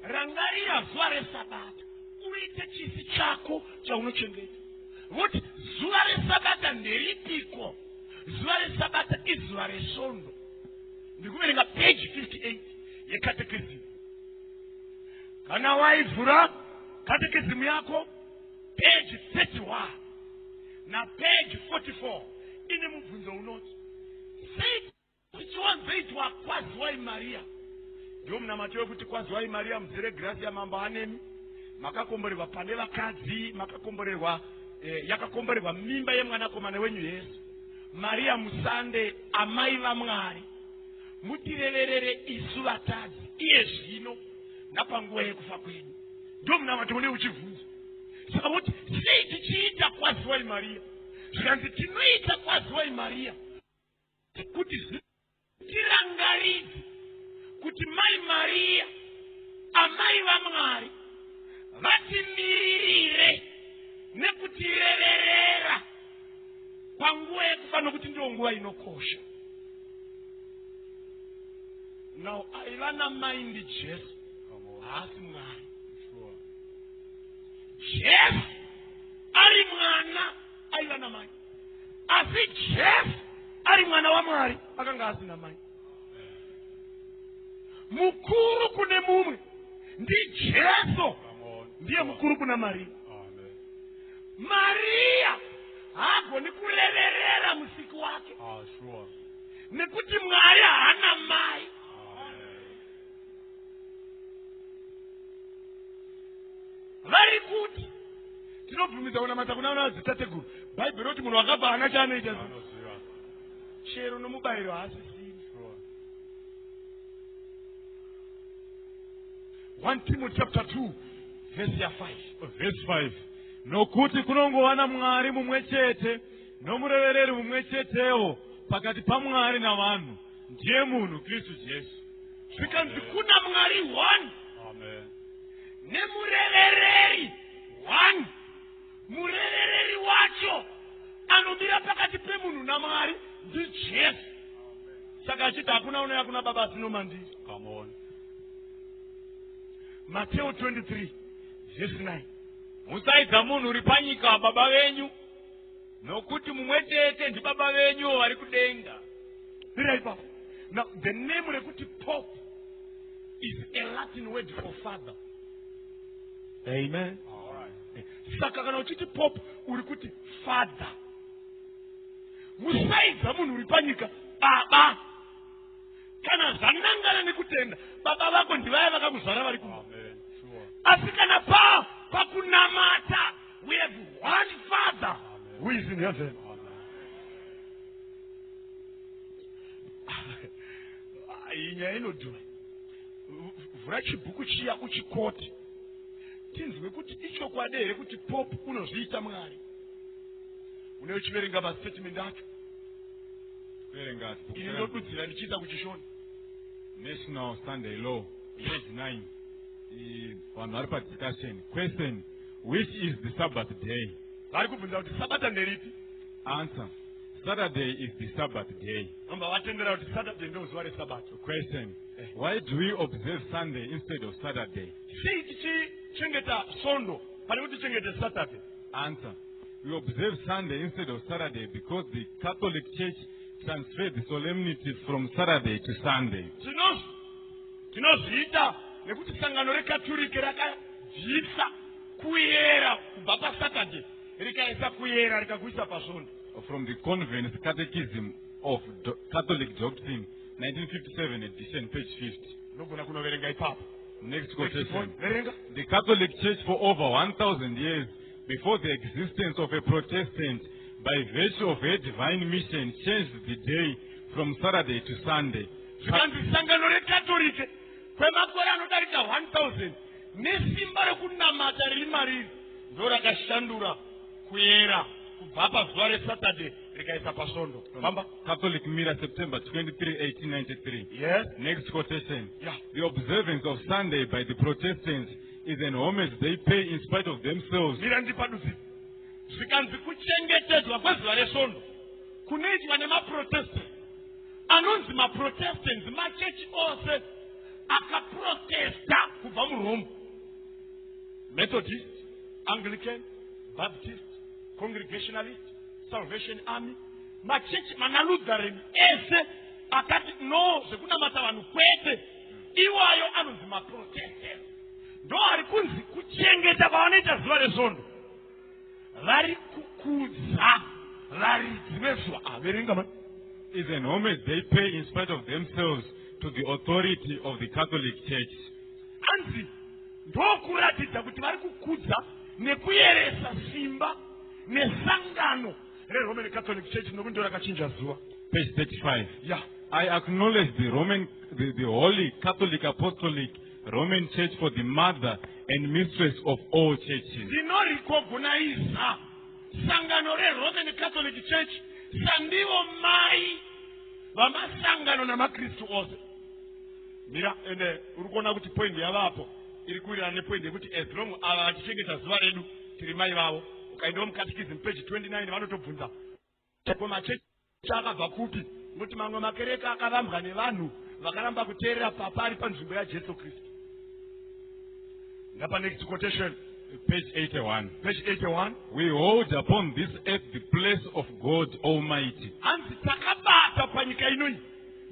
rangarira zuva resabata uite chisi chako chaunochengeta. Kuti zuva resabata nderipiko? Zuva resabata izuva resvondo. Ndikuverenga page 58 yekatekisimu. Kana waivhura katekisimu yako page 31 na page 44 ine mubvunzo unoti chichiwanzoitwa kwaziwai Maria. Ndio mnamati wekuti kwaziwai Maria muzere grasi ya mambo anemi, makakomborerwa pane vakadzi, makakomborerwa yakakomborerwa mimba yemwanakomana wenyu Yesu. Maria musande amai vaMwari, mutireverere isu vatadzi iye zvino napanguva yekufa kwenyu. Ndio mnamati une uchivhunza. Saka kuti sei tichiita kwaziwai Maria? Zvikanzi tinoita kwaziwai Maria kuti tirangaridze kuti mai Maria amai vaMwari vatimiririre nekutireverera panguva yekufa, nokuti ndiyo nguva inokosha. Now aiva namai ndi Jesu, haasi Mwari. Jesu ari mwana aiva namai, asi Jesu ari mwana waMwari akanga asina mai. Mukuru kune mumwe ndi Jesu, ndiye mukuru kuna Maria. Maria hagoni kureverera musiki wake nekuti Mwari hana mai. Vari kuti tinobvumidza kunamata kuna dzitateguru. Bhaibheri roti munhu wakafa hana chaanoita, chero nomubayiro haasisini. 1 Timothy chapter 2 verse 5. Nokuti kunongowana Mwari mumwe chete nomurevereri mumwe chetewo pakati paMwari navanhu, ndiye munhu Kristu Jesu. Zvikanzi kuna Mwari 1 nemurevereri 1. Murevereri wacho anomira pakati pemunhu naMwari ndi Jesu. Saka achiti hakuna unouya kuna baba asino mandiri. Mateo 23 verse 9. Musaidza munhu uri panyika baba venyu, nokuti mumwe chete ndi baba venyu vari kudenga. Now the name rekuti Pope is a Latin word for father. Amen. Saka kana uchiti Pope uri kuti father. Musaidza munhu uri panyika baba. Kana zvanangana nekutenda baba vako ndivaya vakamuzvara vari kuma. Asi kana pakunamata we have one Father who is in heaven. Inyaya inodhura. Vhura chibhuku chiya uchikoti tinzwe kuti ichokwadi here kuti Pope unozviita Mwari. Unochiverenga mastatement acho. Ini ndodudzira ndichiita kuchishona. National Sunday Law, page 9. Vanhu vari padiscussion. Question: which is the Sabbath day? Vari kubvunza kuti Sabata nderipi? Answer: Saturday is the Sabbath day. Question. Why do we observe Sunday instead of Saturday? Answer. We observe Sunday instead of Saturday because the Catholic Church transferred the solemnity from Saturday to Sunday. Tinozviita nekuti sangano rekatoliki rakabvisa kuyera kubva paSaturday rikaisa kuyera rikakuisa paSunday. From the Convent's Catechism of Catholic Doctrine, 1957 edition, page 50. Next quotation. The Catholic Church for over 1,000 years before the existence of a Protestant, by virtue of her divine mission, changed the day from Saturday to Sunday. Sangano rekatoliki kwemakore anodarika 1,000 nesimba rekunamata riri mariri ndo rakashandura kuyera kubva pazuva reSaturday rikaisa paSondo. Catholic Mirror, September 23, 1893. Yes. Next quotation. Yeah. The observance of Sunday by the Protestants is an homage they pay in spite of themselves. Zvikanzi kuchengetedzwa kwezuva reSondo kunoitwa nemaProtestant. Anonzi maProtestants machechi ose akaprotesta kubva muRome. Methodist, Anglican, Baptist, Congregationalist, Salvation Army, machechi manalutheran ese akati no zvekunamata vanhu kwete, iwayo anonzi maProtestant. Ndo ari kunzi kuchengeta kwavanoita zuva reSondo vari kukudza varidzi vezuva. Averenga mani. Is an homage they pay in spite of themselves to the authority of the Catholic Church. Anzi ndokuratidza kuti vari kukudza nekuyeresa simba nesangano reRoman Catholic Church nokuti ndo rakachinja zuva. Page 35. Yeah. I acknowledge the Holy Catholic Apostolic Roman Church for the mother and mistress of all churches. Ndinorecognize sangano reRoman Catholic Church sandivo mai vamasangano namakristu ose. Mira, ende urikuona kuti point yavapo iri kuwirirana nepoint yekuti as long ava vachichengeta zuva redu tiri mai vavo. Ukaendawo muCatechism page 29 vanotobvunza ko machechi akabva kupi, kuti mamwe makereke akavambwa nevanhu vakaramba kuteerera papa ari panzvimbo yaJesu Kristu. Ngapa next quotation. Page 81. Page 81. We hold upon this earth the place of God Almighty. Anzi takabata panyika inoi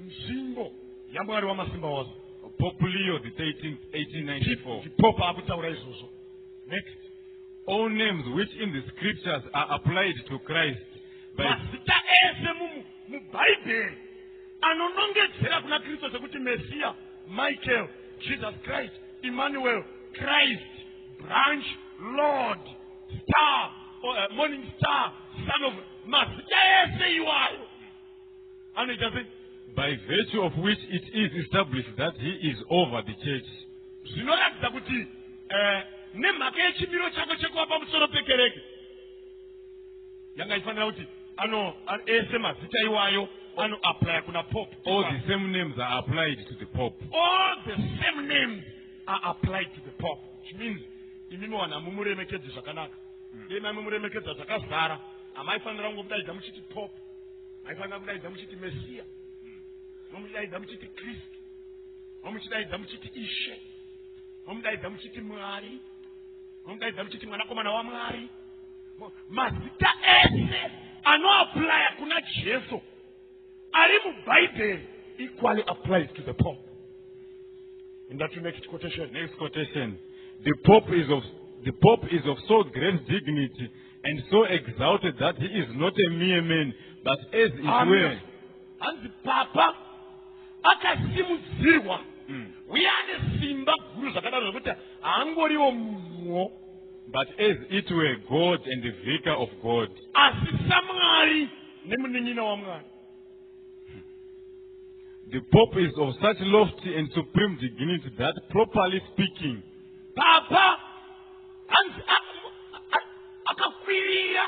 nzvimbo yaMwari wamasimba wose. Pope Leo the 13th, 1894. Pope akutaura izvozvo. Next. All names which in the scriptures are applied to Christ by mazita ese muBhaibheri anonongedzera kuna Kristu sekuti Messiah, Michael, Jesus Christ, Emmanuel, Christ, branch, Lord, star, morning star, son of mazita ese iwayo anoita by virtue of which it is established that he is over the church. Zvinoratidza kuti nemhaka yechimiro chako chekuva pamusoro pekereke yanga ifanira kuti ese mazita iwayo anoapply kuna Pope. All the same names are applied to the Pope. All the same names are applied to the Pope, which means imimi wana mumuremekedza zvakanaka. Ema mumuremekedza zvakazara. Amaifanira kungomudaidza muchiti Pope. Maifanira kudaidza muchiti Messiah. Momudaidza muchiti Kristu. Momudaidza muchiti Ishe. Momudaidza muchiti Mwari. Momudaidza muchiti mwanakomana waMwari. Mazita ese anoapply kuna Jesu ari muBhaibheri equally applies to the Pope. In that next quotation. Next quotation. The Pope is of so great dignity and so exalted that he is not a mere man, but as it were. And the Papa akasimudzirwa. We are the simba guru zvakadaro zvekuti haangoriwo munhuwo. But as it were God and the vicar of God. Asi saMwari nemunin'ina waMwari. The Pope is of such lofty and supreme dignity that, properly speaking, Papa akakwirira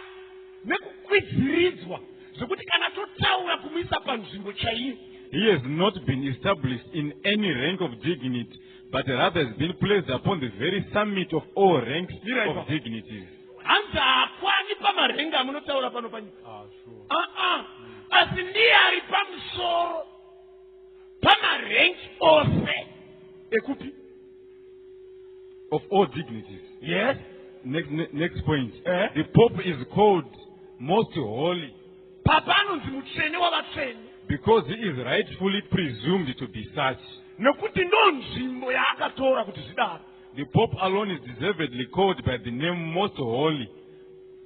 nekukwidziridzwa zvokuti kana totaura kumuisa panzvimbo chaiyo. He has not been established in any rank of dignity, but rather has been placed upon the very summit of all ranks of dignities. Hanzi haakwani pamarenga amunotaura pano panyika asi ndiye ari pamusoro pamarengi ose ekupi of all dignities. yes Next point. The Pope is called most holy papa anonzi mutsvene wavatsvene because he is rightfully presumed to be such. nekuti ndo nzvimbo yaakatora kuti zvidaro. The Pope alone is deservedly called by the name most holy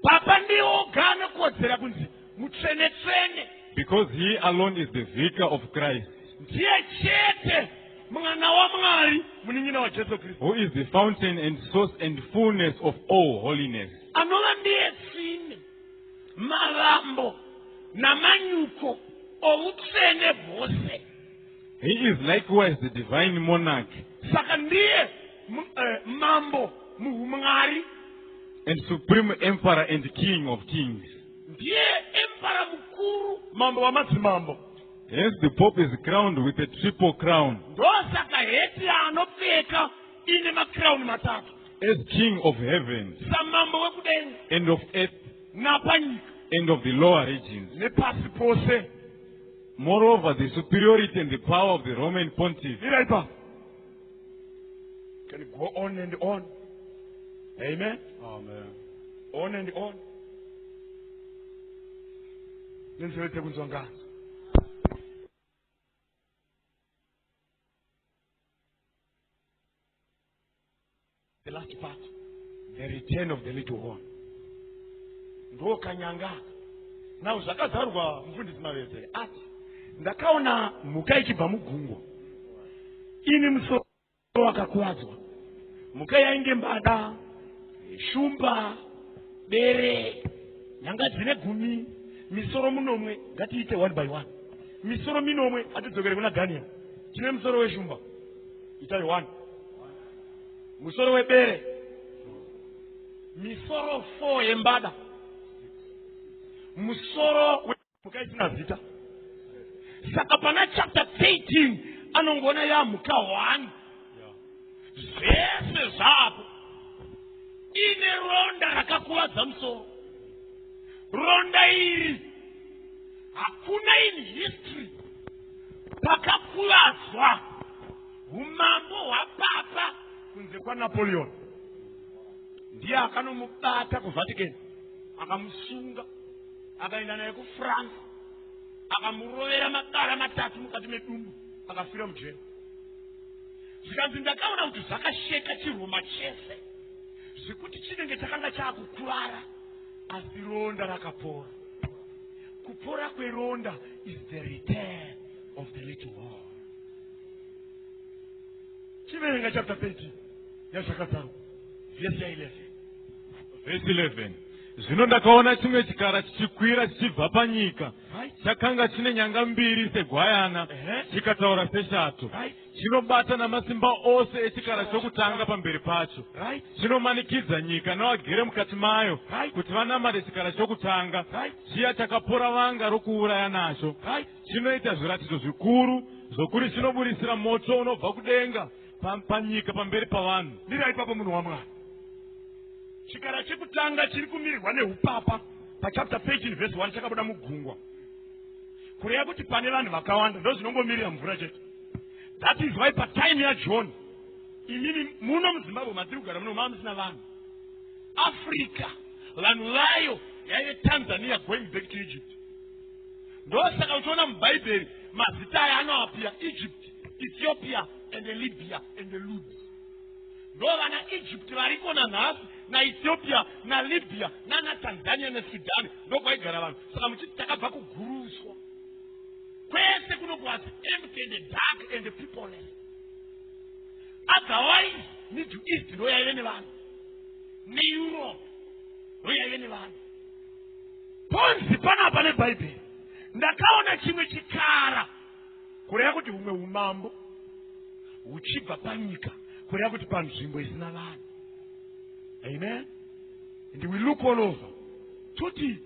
papa ndiye oga anokodzera kunzi mutsvene-tsvene because he alone is the vicar of Christ, ndiye chete mwana wamwari munin'ina wajesu kristu who is the fountain and source and fullness of all holiness. anova ndiye tsime marambo namanyuko outsvene hwose. He is likewise the divine monarch saka ndiye mambo muumwari and supreme emperor and king of kings. ndiye empara mukuru mambo wamadzimambo. Hence the Pope is crowned with a triple crown ndosaka heti yaanopfeka ine makirauni matatu as king of heaven samambo wekudenga and of earth napanyika and of the lower regions. nepasi pose. Moreover, the superiority and the power of the Roman pontiff Iraipa. Can go on and on. Amen. Amen. On and on. Nenzwete kunzongaza. The last part. The return of the little horn. Ndo Kanyanga. Now zvakazarwa mufundisi Mavese ati ndakaona mhuka ichibva mugungwa ini musoro wakakuwadzwa. Mhuka yainge mbada, shumba, bere, nyanga dzine 10, misoro minomwe ngatiite 1 by 1. Misoro minomwe atidzokere kuna Daniel. Tine musoro weshumba itai 1. Musoro webere misoro 4 yembada. Musoro wemhuka isina zita. Saka pana chapter 13 anongona ya mhuka 1 zvese zvapo ine ronda rakakuwadza musoro. Ronda iri hakuna in history pakakuwadzwa umambo hwapapa kunze kwaNapoleon. Ndiye akanomubata kuVatican akamusunga akaenda naye kuFrance akamurovera makara 3 mukati medumbu akafira mujeri. Zvikanzi ndakaona kuti zvakasheka chiRoma chese zvekuti chinenge chakanga chakukurara asi ronda rakapora. Kupora kweronda is the return of the little horn. Chiverenga chapter 13 yazvakazarwa verse 11. Verse 11. Zvino ndakaona chimwe chikara chichikwira chichibva panyika. Chakanga chine nyanga 2 segwayana, chikataura seshato. Chinobata namasimba ose echikara chokutanga pamberi pacho. Chinomanikidza nyika navagere mukati mayo kuti vanamate chikara chokutanga. Chiya chakapora vanga rokuuraya nacho. Chinoita zviratidzo zvikuru zvokuti chinoburisira moto unobva kudenga panyika pamberi pavanhu. Ndirai papa munhu wamwari. Chikara chekutanga chiri kumirirwa neupapa pachapter 13 verse 1 chakabuda mugungwa. Kureva kuti pane vanhu vakawanda ndo zvinongomirira mvura chete. That is why patime yaJohn imini muno muZimbabwe matiri kugara muno musina vanhu. Africa vanhu vayo yaive Tanzania going back to Egypt. Ndosaka uchiona mubhaibheri mazita aya anoapia Egypt, Ethiopia and Libya and Lud. Ndo vana Egypt variko nanhasi naEthiopia naLibya nanaTanzania neSudan ndokwaigara vanhu. Saka muchiti takabva kuguruswa kwese kunokwati empty and dark and peopleless. Otherwise Middle East ndo yaive nevanhu, neEurope ndo yaive nevanhu. Ponzi panapa nebhaibheri ndakaona chimwe chikara kureva kuti humwe umambo huchibva panyika kureva kuti panzvimbo isina vanhu. Amen. And we look all over. Tuti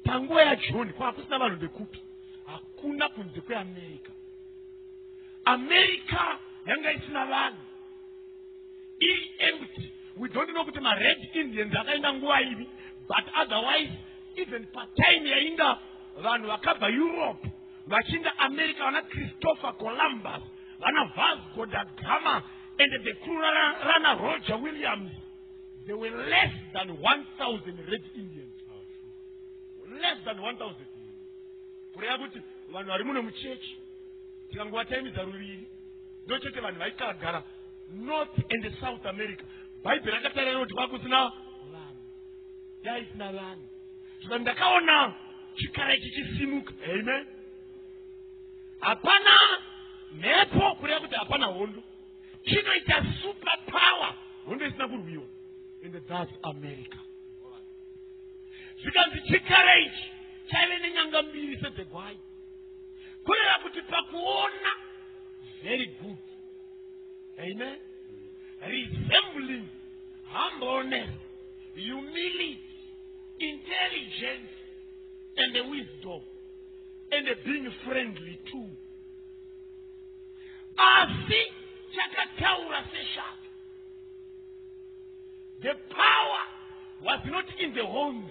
panguva yaJohn kwakusina vanhu ndekupi hakuna kunze kweAmerica. America yanga isina vanhu iri empty. We don't know kuti maRed Indians akaenda nguva iri but otherwise even part-time yainda vanhu vakabva Europe vachinda America vana Christopher Columbus vana Vasco da Gama and the crew runner Roger Williams, there were less than 1,000 red Indians. Less than 1,000. Kureva kuti vanhu vari muno muchechi tikangowataimidza ruviri ndochete vanhu vaikagara North and South America. Bhaibheri rakataura kuti kwakusina vanhu yaisina vanhu. Saka ndakaona chikara ichi chisimuka. Amen. Hapana mhepo kureva kuti hapana hondo. Chinoita super power. Hondo isina kurwiwa. And that's America. Zvikanzi chikara ichi chaive nenyanga mbiri sedzegwai. Kureva kuti pakuona very good. Amen. Resembling humbleness, humility, intelligence, and the wisdom, and the being friendly too. Asi chakataura seshaka. The power was not in the horns,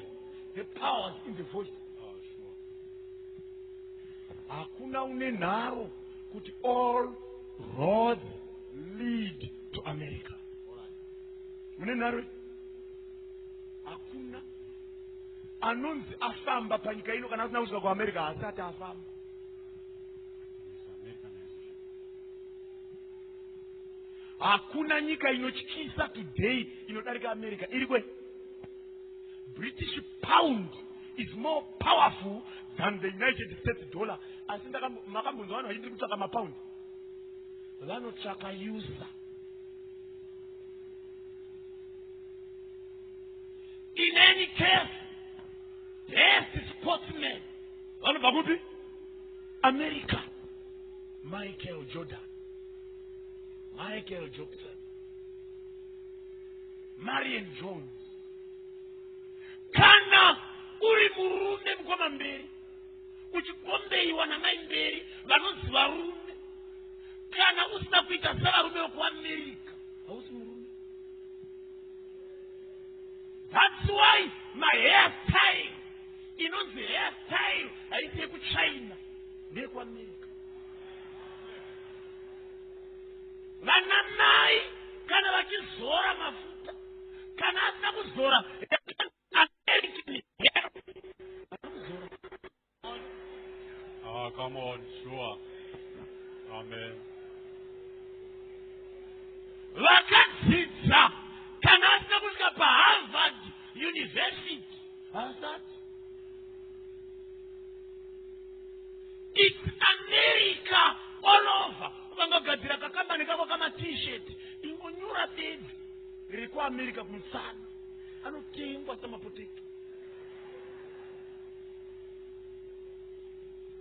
the power was in the voice. Hakuna unenharo kuti all roads lead to America. Unenharo? Hakuna. Anonzi afamba panyika ino kana asina kusvika kuAmerica asati afamba. Hakuna nyika inotyisa today inodarika America. Irikwe? British pound is more powerful than the United States dollar. Asinda makambunzo vano vachiri kutsvaka mapound. Vanotsvaka user. In any case, best sportsman vanobva kupi? America. Michael Jordan, Michael Jackson, Marion Jones. Kana uri murume mukoma mberi uchigombeiwa namai mberi vanonzi varume, kana usina kuita savarume vekuAmerica hausi murume. That's why my hairstyle inonzi hairstyle haisi yekuChina ndeyekuAmerica. Vanamai kana vachizora mafuta kana asina kuzora American hair. Come on, sure. Amen. Vakadzidza kana asina kusvika paHarvard University asati. It's America all over. Ukangagadzira kakambani kako kama t-shirt ingonyura bedzi riri kuAmerica kumusana anotengwa samapotato.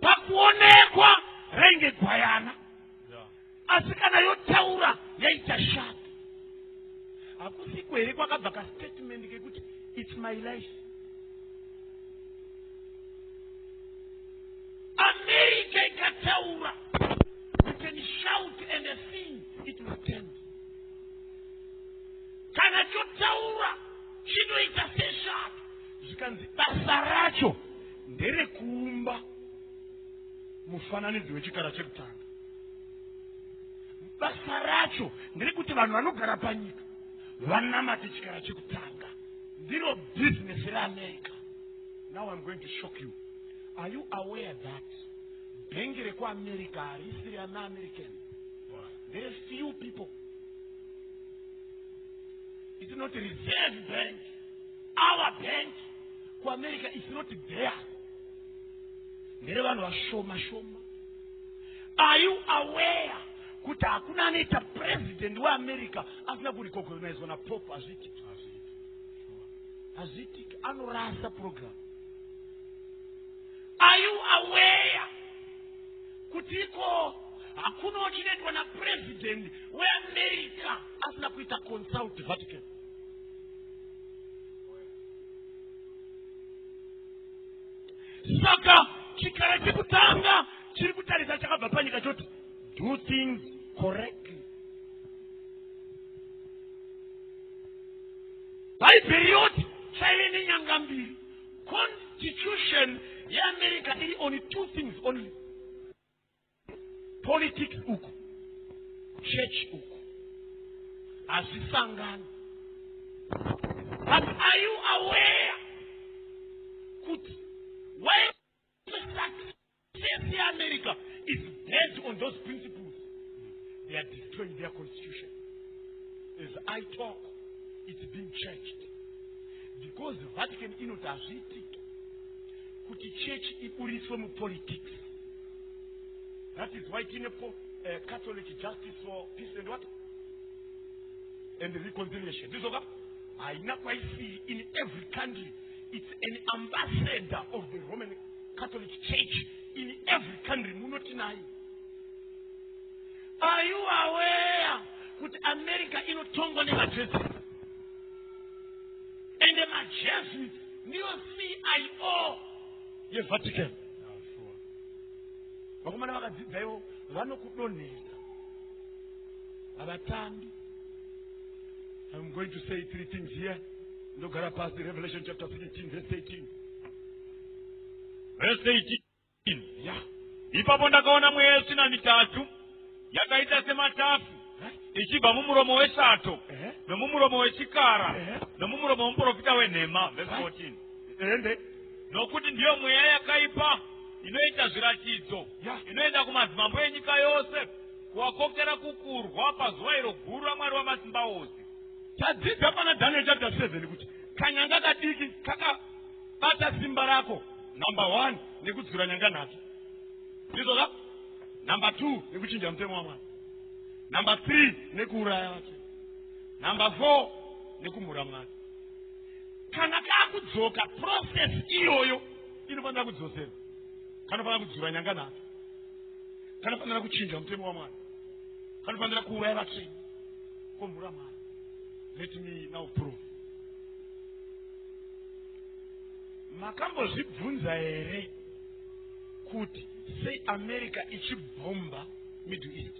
Pakuonekwa renge gwayana asi kana yotaura yaita shaka. Hakusiko here kwakabva kastatement kekuti it's my life. America ikataura, you can shout and sing, it will stand. Kana chotaura chinoita seshaka. Zvikanzi basa racho nderekuumba mufananidzo wechikara chekutanga. Basa racho nderekuti vanhu vanogara panyika vanamate chikara chekutanga. Ndiro business reAmerica. Now I'm going to shock you. Are you aware that bengi rekuAmerica harisi reana-American? There are few people. It's not a reserve bank. Our bank kuAmerica is not there. Ndere vanhu vashoma shoma. Are you aware kuti hakuna anoita president weAmerica asina kurecognizwa naPope? Hazvitiki. Anorasa program. Are you aware kuti iko hakuna uchinoitwa napresident weAmerica asina kuita consult Vatican? Saka chikara chekutanga chiri kutarisa chakabva panyika choti do things correctly. Bhaibheri yoti silent nyanga mbiri. Constitution ya America is only two things only. Politics uku, church uku. Asisangani. But are you aware? Why the success in America is based on those principles? They are destroying their constitution. As I talk, it's being changed. Because the Vatican does it. Could the church is from politics? That is why Catholic justice for peace and what? And reconciliation. This is what I now see in every country. It's an ambassador of the Roman Catholic Church in every country. Are you aware that America is Tongo Jesuits? And the Jesuits, new CIO, the Vatican. I'm going to say three things here. Look at past the Revelation chapter 16, verse 18. Verse 18. Yeah. Ipapo ndakaona mweya isina mitatu yakaita sematafu ichibva mumuromo wesato nomumuromo wechikara nomumuromo womuprofita wenhema. Verse 14. Nokuti ndiyo mweya yakaipa inoita zviratidzo inoenda kumadzimambo enyika yose kuwakokera kukurwa pazuva iro guru raMwari wamasimba ose. Tadzidza pana Daniel chapter 7 kuti kanyanga kadiki kakabata simba rako. Number 1 nekudzura nyanga nhatu. Ndizvo ka? Number 2 nekuchinja mutemo waMwari. Number 3 nekuuraya vache. Number 4 nekumhura Mwari. Kana kakudzoka process iyoyo inofanira kudzosera. Kanofanira kudzura nyanga nhatu. Kanofanira kuchinja mutemo waMwari. Kanofanira kuuraya vache. Kumhura Mwari. Let me now prove. Makambozvibvunza here kuti sei America ichibhomba Middle East.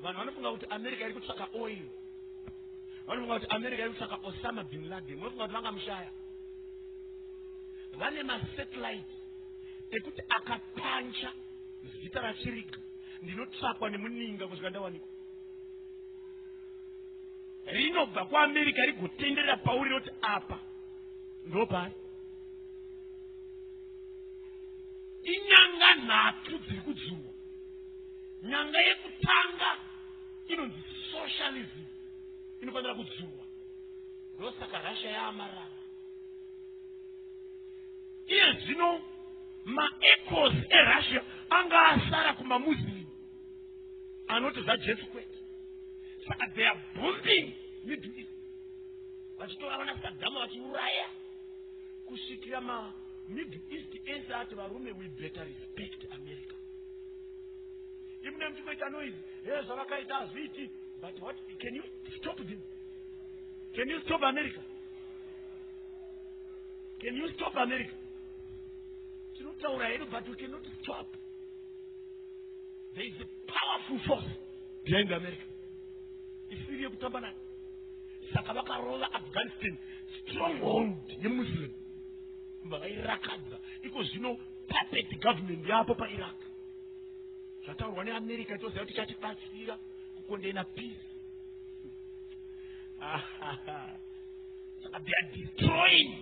Vanhu vanofunga kuti America iri kutsvaka oil. Vanofunga kuti America iri kutsvaka Osama bin Laden. Vanofunga kuti vangamushaya. Vane masatellite ekuti akapancha zita raChiriga ndinotsvakwa nemuninga kusvika ndawanikwa. Rinobva kuAmerica rigotenderera pauri roti apa ndopari. Inyanga nhatu dziri kudzurwa. Nyanga yekutanga inonzi socialism inofanira kudzurwa. Ndosaka Russia yaamarara. Iye zvino ma-echoes eRussia anga asara kumamuslim anoti zvaJesu kwete. Saka they are bombing Middle East. Vachitora vana Saddam vachiuraya kusvikira Middle East ese ati varume we better respect America. Imune mchikuita noise zvavakaita hazviiti. But what can you stop them? Can you stop America? Can you stop America? Tinotaura hedu but we cannot stop. There is a powerful force behind America. Isiri yekutamba nayo. Saka vakarola Afghanistan stronghold yemuslim. Vakairakadza. Iko zvino puppet government yapo paIraq. Zvataurwa neAmerica itoziva kuti chatibatsira kukondena peace. Saka they are destroying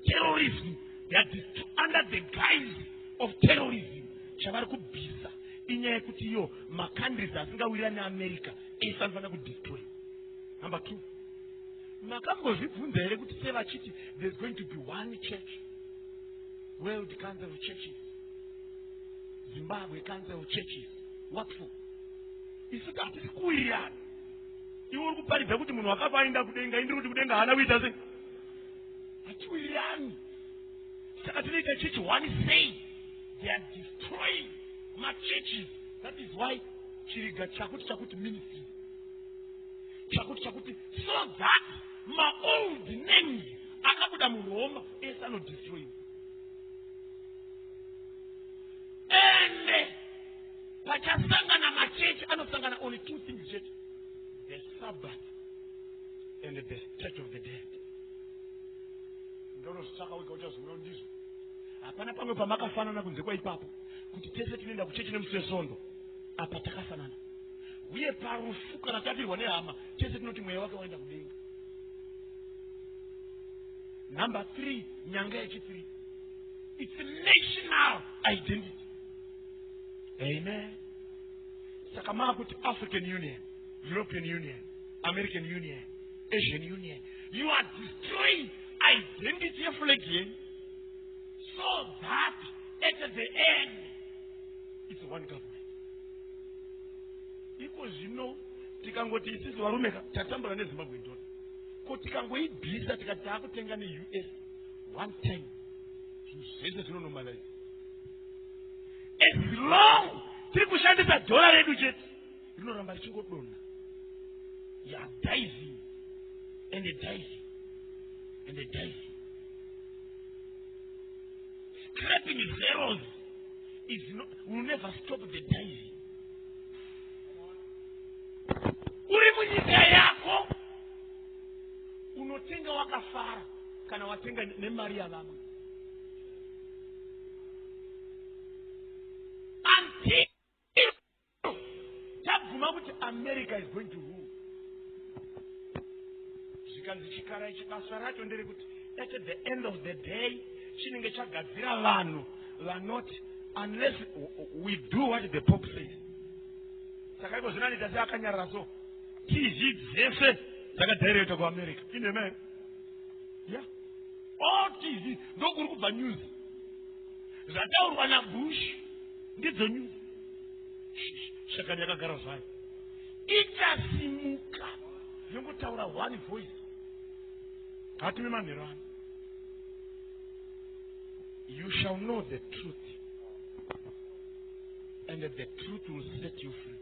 terrorism. They are under the guise of terrorism. Chavari kubvisa inyaya yekuti iyo makandris asingawirirani neAmerica ese anofanira kudestroy. Number 2. Makambozvibvunza here kuti se vachiti there's going to be one church, World Council of Churches, Zimbabwe Council of Churches. What for? Isuka hatisi kuwirirana. Iwe uri kuparidza kuti munhu wakafa aenda kudenga, indiri kuti kudenga hana kuita sei? Hatiwirirani. Saka tinoita church one say they are destroying my churches. That is why Chiriga chakuti ministry. Chakuti so that my old names akabuda muroma ese anodestroy. And pachasangana machechi anosangana only two things church. The Sabbath and the church of the dead. Ndorosaka wega uchazumira ndizvo. Hapana pamwe pamakafanana kunze kwaipapo kuti tese tinoenda kuchechi nemusesondo apa takafanana. Uye parufu kana tatirwa nehama tese tinoti mweya wake waenda kudenga. Number 3, nyanga yechi3. It's a national identity. Amen. Saka kuti African Union, European Union, American Union, Asian Union. You are destroying identity of again so that at the end it's one government. Because tikangoti isisi varume tatambura neZimbabwe ndoni. Ko tikangoibvisa tikati takutenga neUS one time. Zvese zvinonomalize. As long tiri kushandisa dhola redu chete rinoramba richingodonha. You are diving and diving and diving. Scrapping zeros is not, will never stop the diving. Uri munyika yako unotenga wakafara kana watenga nemari yavamwe. Until tabvuma kuti America is going to rule. Zvikanzi Chikara ichi basa racho nderekuti at the end of the day chinenge chagadzira vanhu vanoti unless we do what the Pope says. Saka iko zvinanita seakanyarara so TV dzese dzakadirecta kuAmerica. Amen. Yeah. All TV ndokuri kubva news. Zvataurwa naBush ndidzo news. Shakani yakagara zvayo. Ichasimuka yongotaura one voice. Hatime manheru ano. You shall know the truth, and the truth will set you free.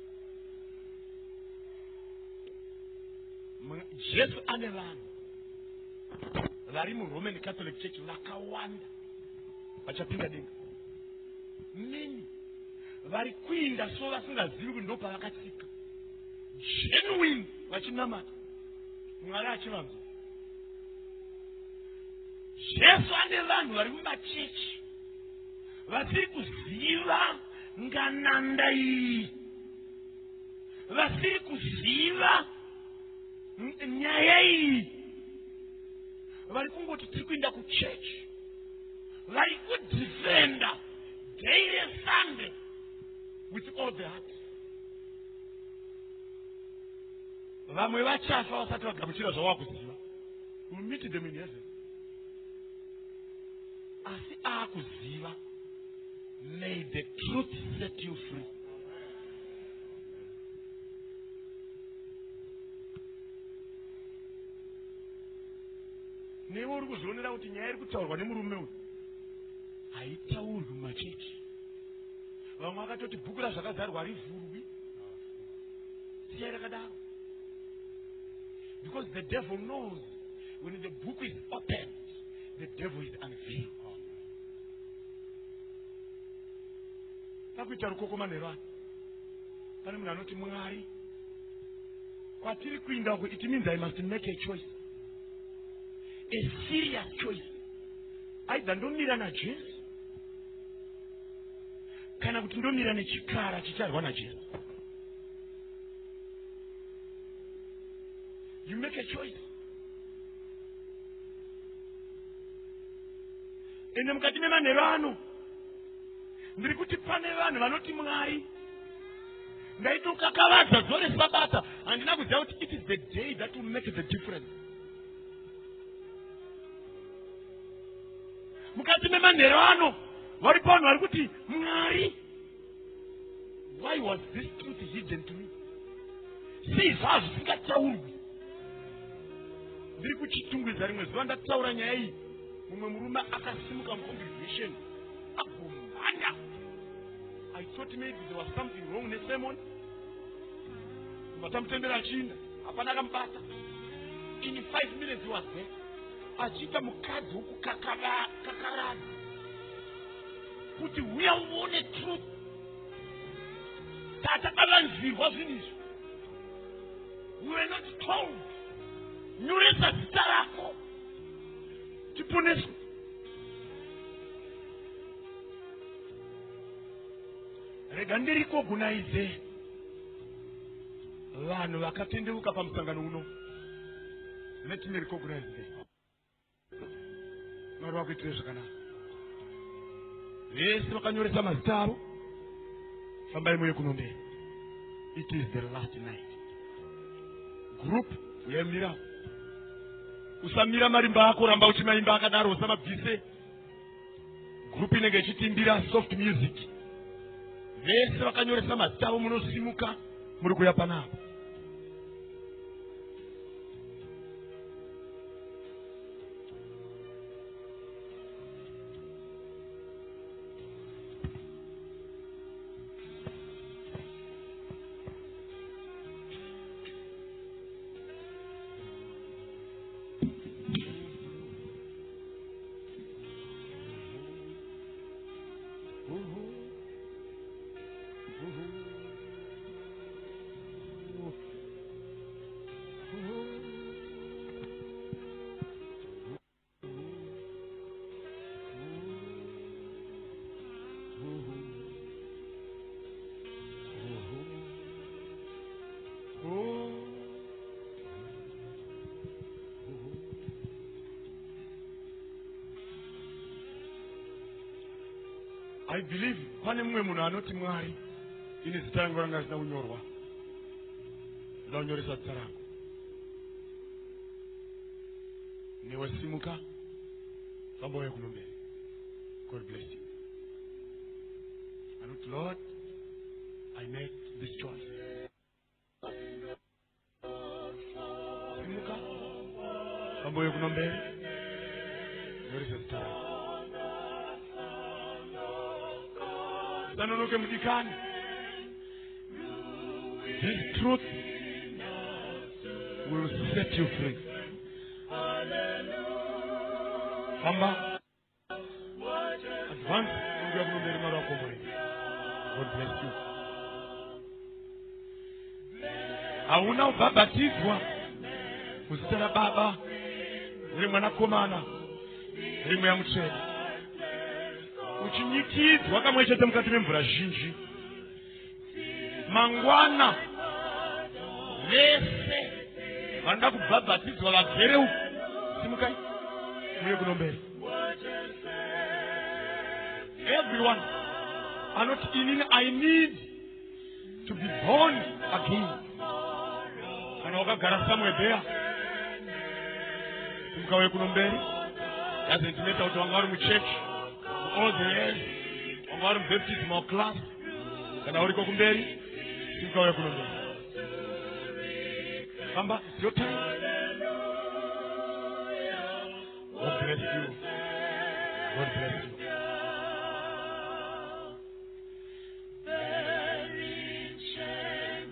Jesu ane vanhu vari muRoman Catholic Church vakawanda vachapinda denga. Many vari kuinda so vasingazivi kuti ndopavakatsika. Genuine vachinamata Mwari achivanzwa. Jesu ane vanhu vari mumachechi vasiri kuziva ngananda iyi, vasiri kuziva nyaya iyi, vari kungoti tiri kuenda kuchechi, vari kudefenda daily Sunday with all the heart. Vamwe vachafa vasati vagamuchira zvavakuziva. We meet them in heaven. Asi akuziva, may the truth set you free. Newe uri kuzvionera kuti nyaya iri kutaurwa nemurume uyu haitaurwi mumachechi. Vamwe vakatoti bhuku razvakazarwa harivhurwi. Siyai rakadaro. Because the devil knows when the book is opened, the devil is unveiled. Pakuita rukokoma nerwana. Pane munhu anoti Mwari, kwatiri kuinda uko, it means I must make a choice. A serious choice. Either ndomira naJesu kana kuti ndomira nechikara chicharwa naJesu. You make a choice. Ende mukati memanheru ano ndiri kuti pane vanhu vanoti Mwari, ndaitokakavadza zuva reSabata, handina kuziva kuti it is the day that will make the difference. Mukati memanheru ano varipo vanhu vari kuti Mwari, why was this truth hidden to me? Sei zvazvo zvisingataurwi. Ndiri kuchitungwidza rimwe zuva ndataura nyaya iyi, mumwe murume akasimuka mucongregation agomhanya. I thought maybe there was something wrong in the sermon. Vatamutendera achiinda, hapana akamubata. In 5 minutes he was there. Achiita mukadzi wokukakaradza kuti uya uone truth. Tatakavanzirwa zvinhu izvi. We were not told nyoresa zita rako tiponeswe. Rega ndirikogunaize vanhu vakatendeuka pamusangano uno. Let me recognize them. Mwari wakuitire zvakanaka. Vese vakanyoresa mazita avo, fambai muye kunomberi. It is the last night. Group uyamira. Usamira marimba ako ramba uchimaimba akadaro usamabvise. Group inenge ichitimbira soft music. Vese vakanyoresa mazita avo munosimuka muri kuya panapa. I believe pane mumwe munhu anoti Mwari ini zita rangu ranga zina kunyorwa ndaunyoresa zita rangu. Newe simuka famba uye kunomberi. God bless you. And Lord, I made this choice. Simuka famba uye kunomberi. Nyoresa zita rangu. Sanonoke mudikani. This truth will set you free. Famba advance unga kunomberi mara wako mwari. God bless you. Hauna ubabatizwa muzita la Baba uri mwanakomana uri mweya mutsvene. Uchinyikidzwa kamwe chete mukati memvura zhinji. Mangwana vese vanoda kubhabhatidzwa vagere uku. Simukai muye kunomberi. Everyone anoti inini I need to be born again. Kana wakagara somewhere there. Simuka uye kunomberi. Doesn't matter kuti wanga uri muchechi all the years, wanga uri mubaptismal class, kana uriko kumberi, simuka uye kunomberi. Famba, it's your time. God bless you. God bless you.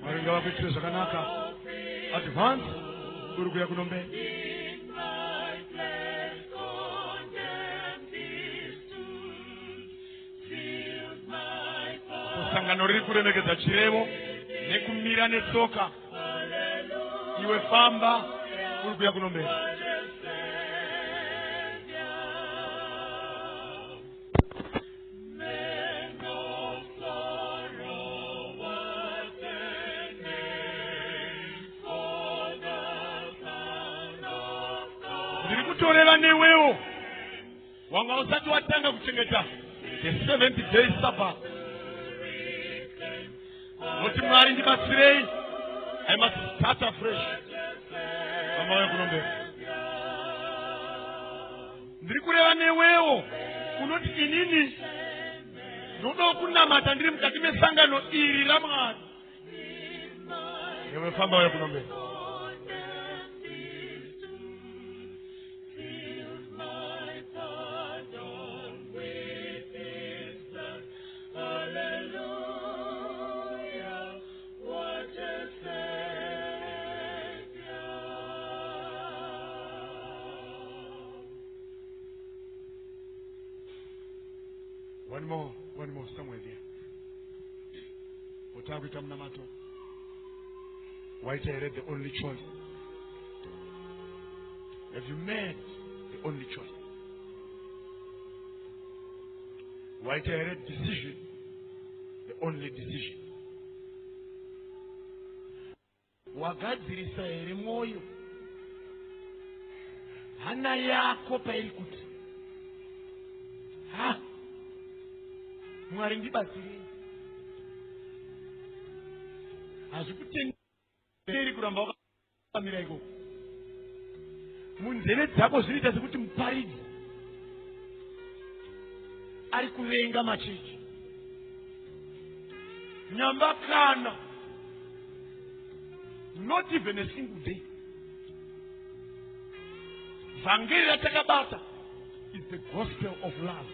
Mwari ngawakuitire zvakanaka. Advance uri kuya kunomberi. Sangano riri kuremekedza chirevo nekumira netsoka. Iwe famba uri kuya kunomberi. Ndiri kutoreva newewo wanga usati watanga kuchengeta the 7th day Sabbath. Noti Mwari ndibatsirei. I must start afresh. Famba uye kunomberi. Ndiri kureva newewo unoti inini ndoda kunamata ndiri mukati mesangano iri raMwari. Iwe famba uye kunomberi. One more, somewhere there. Otakuita munamatwa. Waita here the only choice. Have you made the only choice? White-haired decision, the only decision. Wagadzirisa here mwoyo hana yako pairi kuti Mwari ndibatsirei. Hazvikutenderi kuramba wakamira ikoko. Munzeve dzako zvinoita sekuti muparidzi ari kuvenga machechi. Nyamba kana, not even a single day. Vhangeri ratakabata is the gospel of love.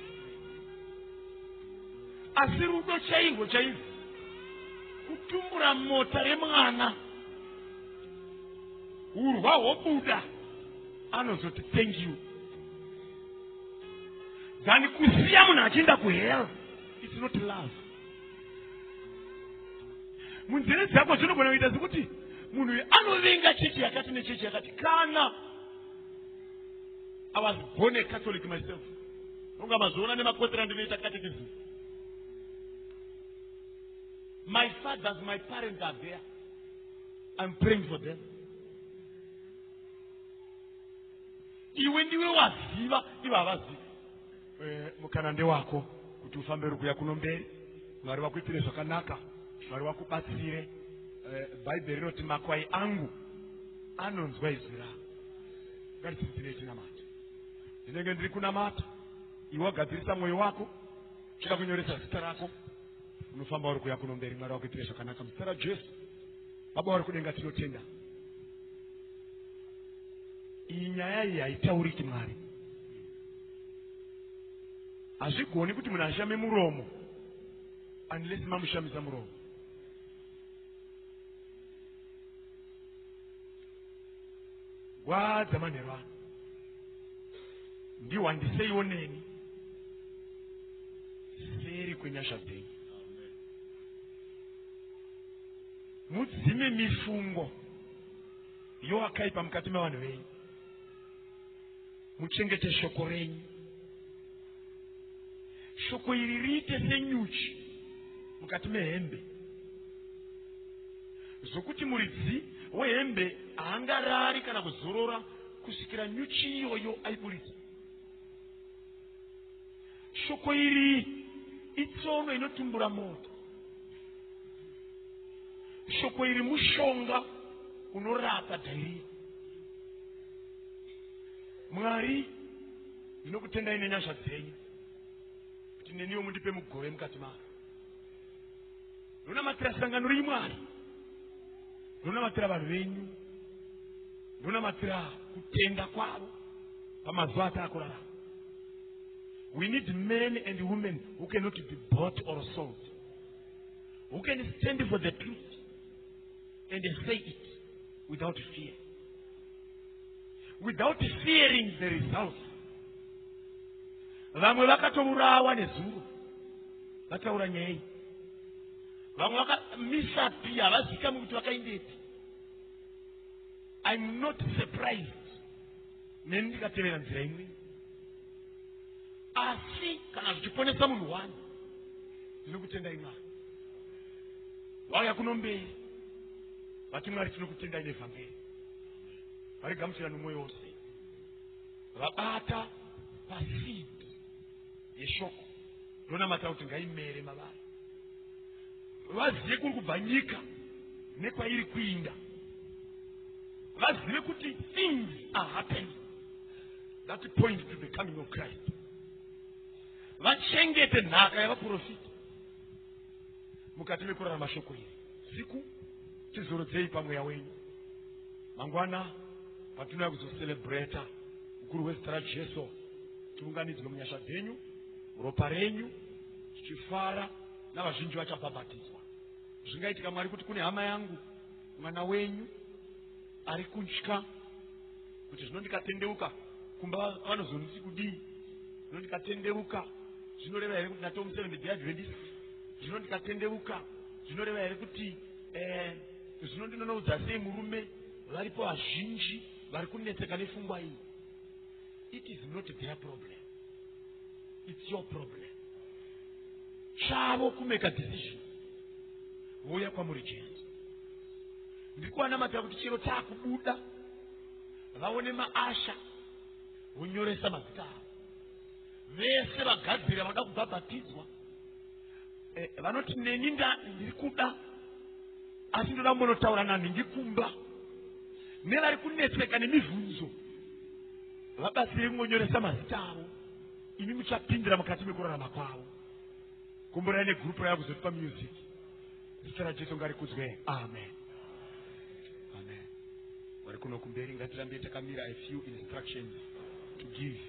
Asi rudo chairwo chairwo, kutumbura mota remwana, urwa hwobuda, anozoti thank you. Zani kusiya munhu achienda kuhell, it's not love. Munzeve dzako zvinogona kuita sekuti munhu uyu anovenga chechi yakati nechechi yakati. Kana I was born a Catholic myself. Nonga mazoona nemakotera ndinoita catechism. My fathers, my parents are there. I'm praying for them. Iwe ndiwe waziva, iwe havazivi. Mukanande wako kuti ufambe uri kuya kuno mberi. Mwari wakuitire zvakanaka. Mwari wakubatsire. Bhaibheri rinoti makwai angu anonzwa izwi rako. Ngatitsitire chinamata. Ndinenge ndiri kunamata. Iwe wagadzirisa mwoyo wako. Chika kunyoresa zita rako. Unofamba uri kuya kuno mberi. Mwari wakuitire zvakanaka muzita raJesu. Baba vari kudenga tinotenda. Iyi nyaya iyi haitauriki Mwari. Hazvigoni kuti munhu ashame muromo unless mamushamisa muromo. Gwadza manheru ano ndiwandiseiwo neni seri kwenyasha dzenyu. Mudzime mifungo yowakaipa mukati mevanhu venyu. Muchengete shoko renyu. Shoko iri riite senyuchi mukati mehembe, zvokuti muridzi wehembe haangarari kana kuzorora kusvikira nyuchi iyoyo aiburitsa. Shoko iri itsono inotumbura moto. Shoko iri mushonga unorapa dhairi. Mwari, ndinokutendai nenyasha dzenyu kuti neniwo mundipe mugove mukati maro. Ndonamatira sangano riri Mwari. Ndonamatira vanhu venyu. Ndonamatira kutenda kwavo pamazuva ataakurarama. We need men and women who cannot be bought or sold, who can stand for the truth and say it without fear, without fearing the results. Vamwe vakatourawa nezuro, vataura nyei. Vamwe vakamisa pia, havazikami kuti vakaindeti. I'm not surprised neni ndikatevera nzira imwe. Asi kana zvichiponesa munhu wani, ndinokutendai Mwari. Vauya kuno mberi vati Mwari tinokutendai nevhangeri. Varigamuchira nomwoyo wose. Vabata paseed yeshoko. Ndonamata kuti ngaimere mavari. Vazive kuri kubva nyika nekwairi kuinda. Vazive kuti things are happening that point to the coming of Christ. Vachengete nhaka yavaprofita mukati mekurarama shoko iri. Siku tizorodzei pamweya wenyu. Mangwana patinouya kuzocelebrata mukuru wezita raJesu, tiunganidzwe munyasha dzenyu, ropa renyu, tichifara navazhinji vachabhabhatidzwa. Zvingaitika Mwari kuti kune hama yangu mwana wenyu ari kutya kuti zvino ndikatendeuka kumba vanozonisi kudii, zvino ndikatendeuka zvinoreva here kuti natomu Seventh Day Adventist, zvino ndikatendeuka zvinoreva here kuti zvino ndinonoudza sei murume. Varipo vazhinji vari kunetseka nepfungwa iyi. it is not their problem, it's your problem. Chavo kumeka decision voya kwamuri Jesu. Ndikuvanamata kuti chero takubuda vaone maasha vonyoresa mazita avo. Vese vagadzira vanoda kubhabhatidzwa vanoti neni ndiri kuda asi ndoda kumbonotaura nani ndikumba. Nevari kunetseka nemibvunzo vabatsire kungonyoresa mazita avo. Imi muchapindira mukati mekurarama kwavo. Kumborai negurupu raya kuzotipa music. Zita raJesu ngarikudzwe. Amen. Amen. Vari kuno kumberi ngatirambe takamira a few instructions to give.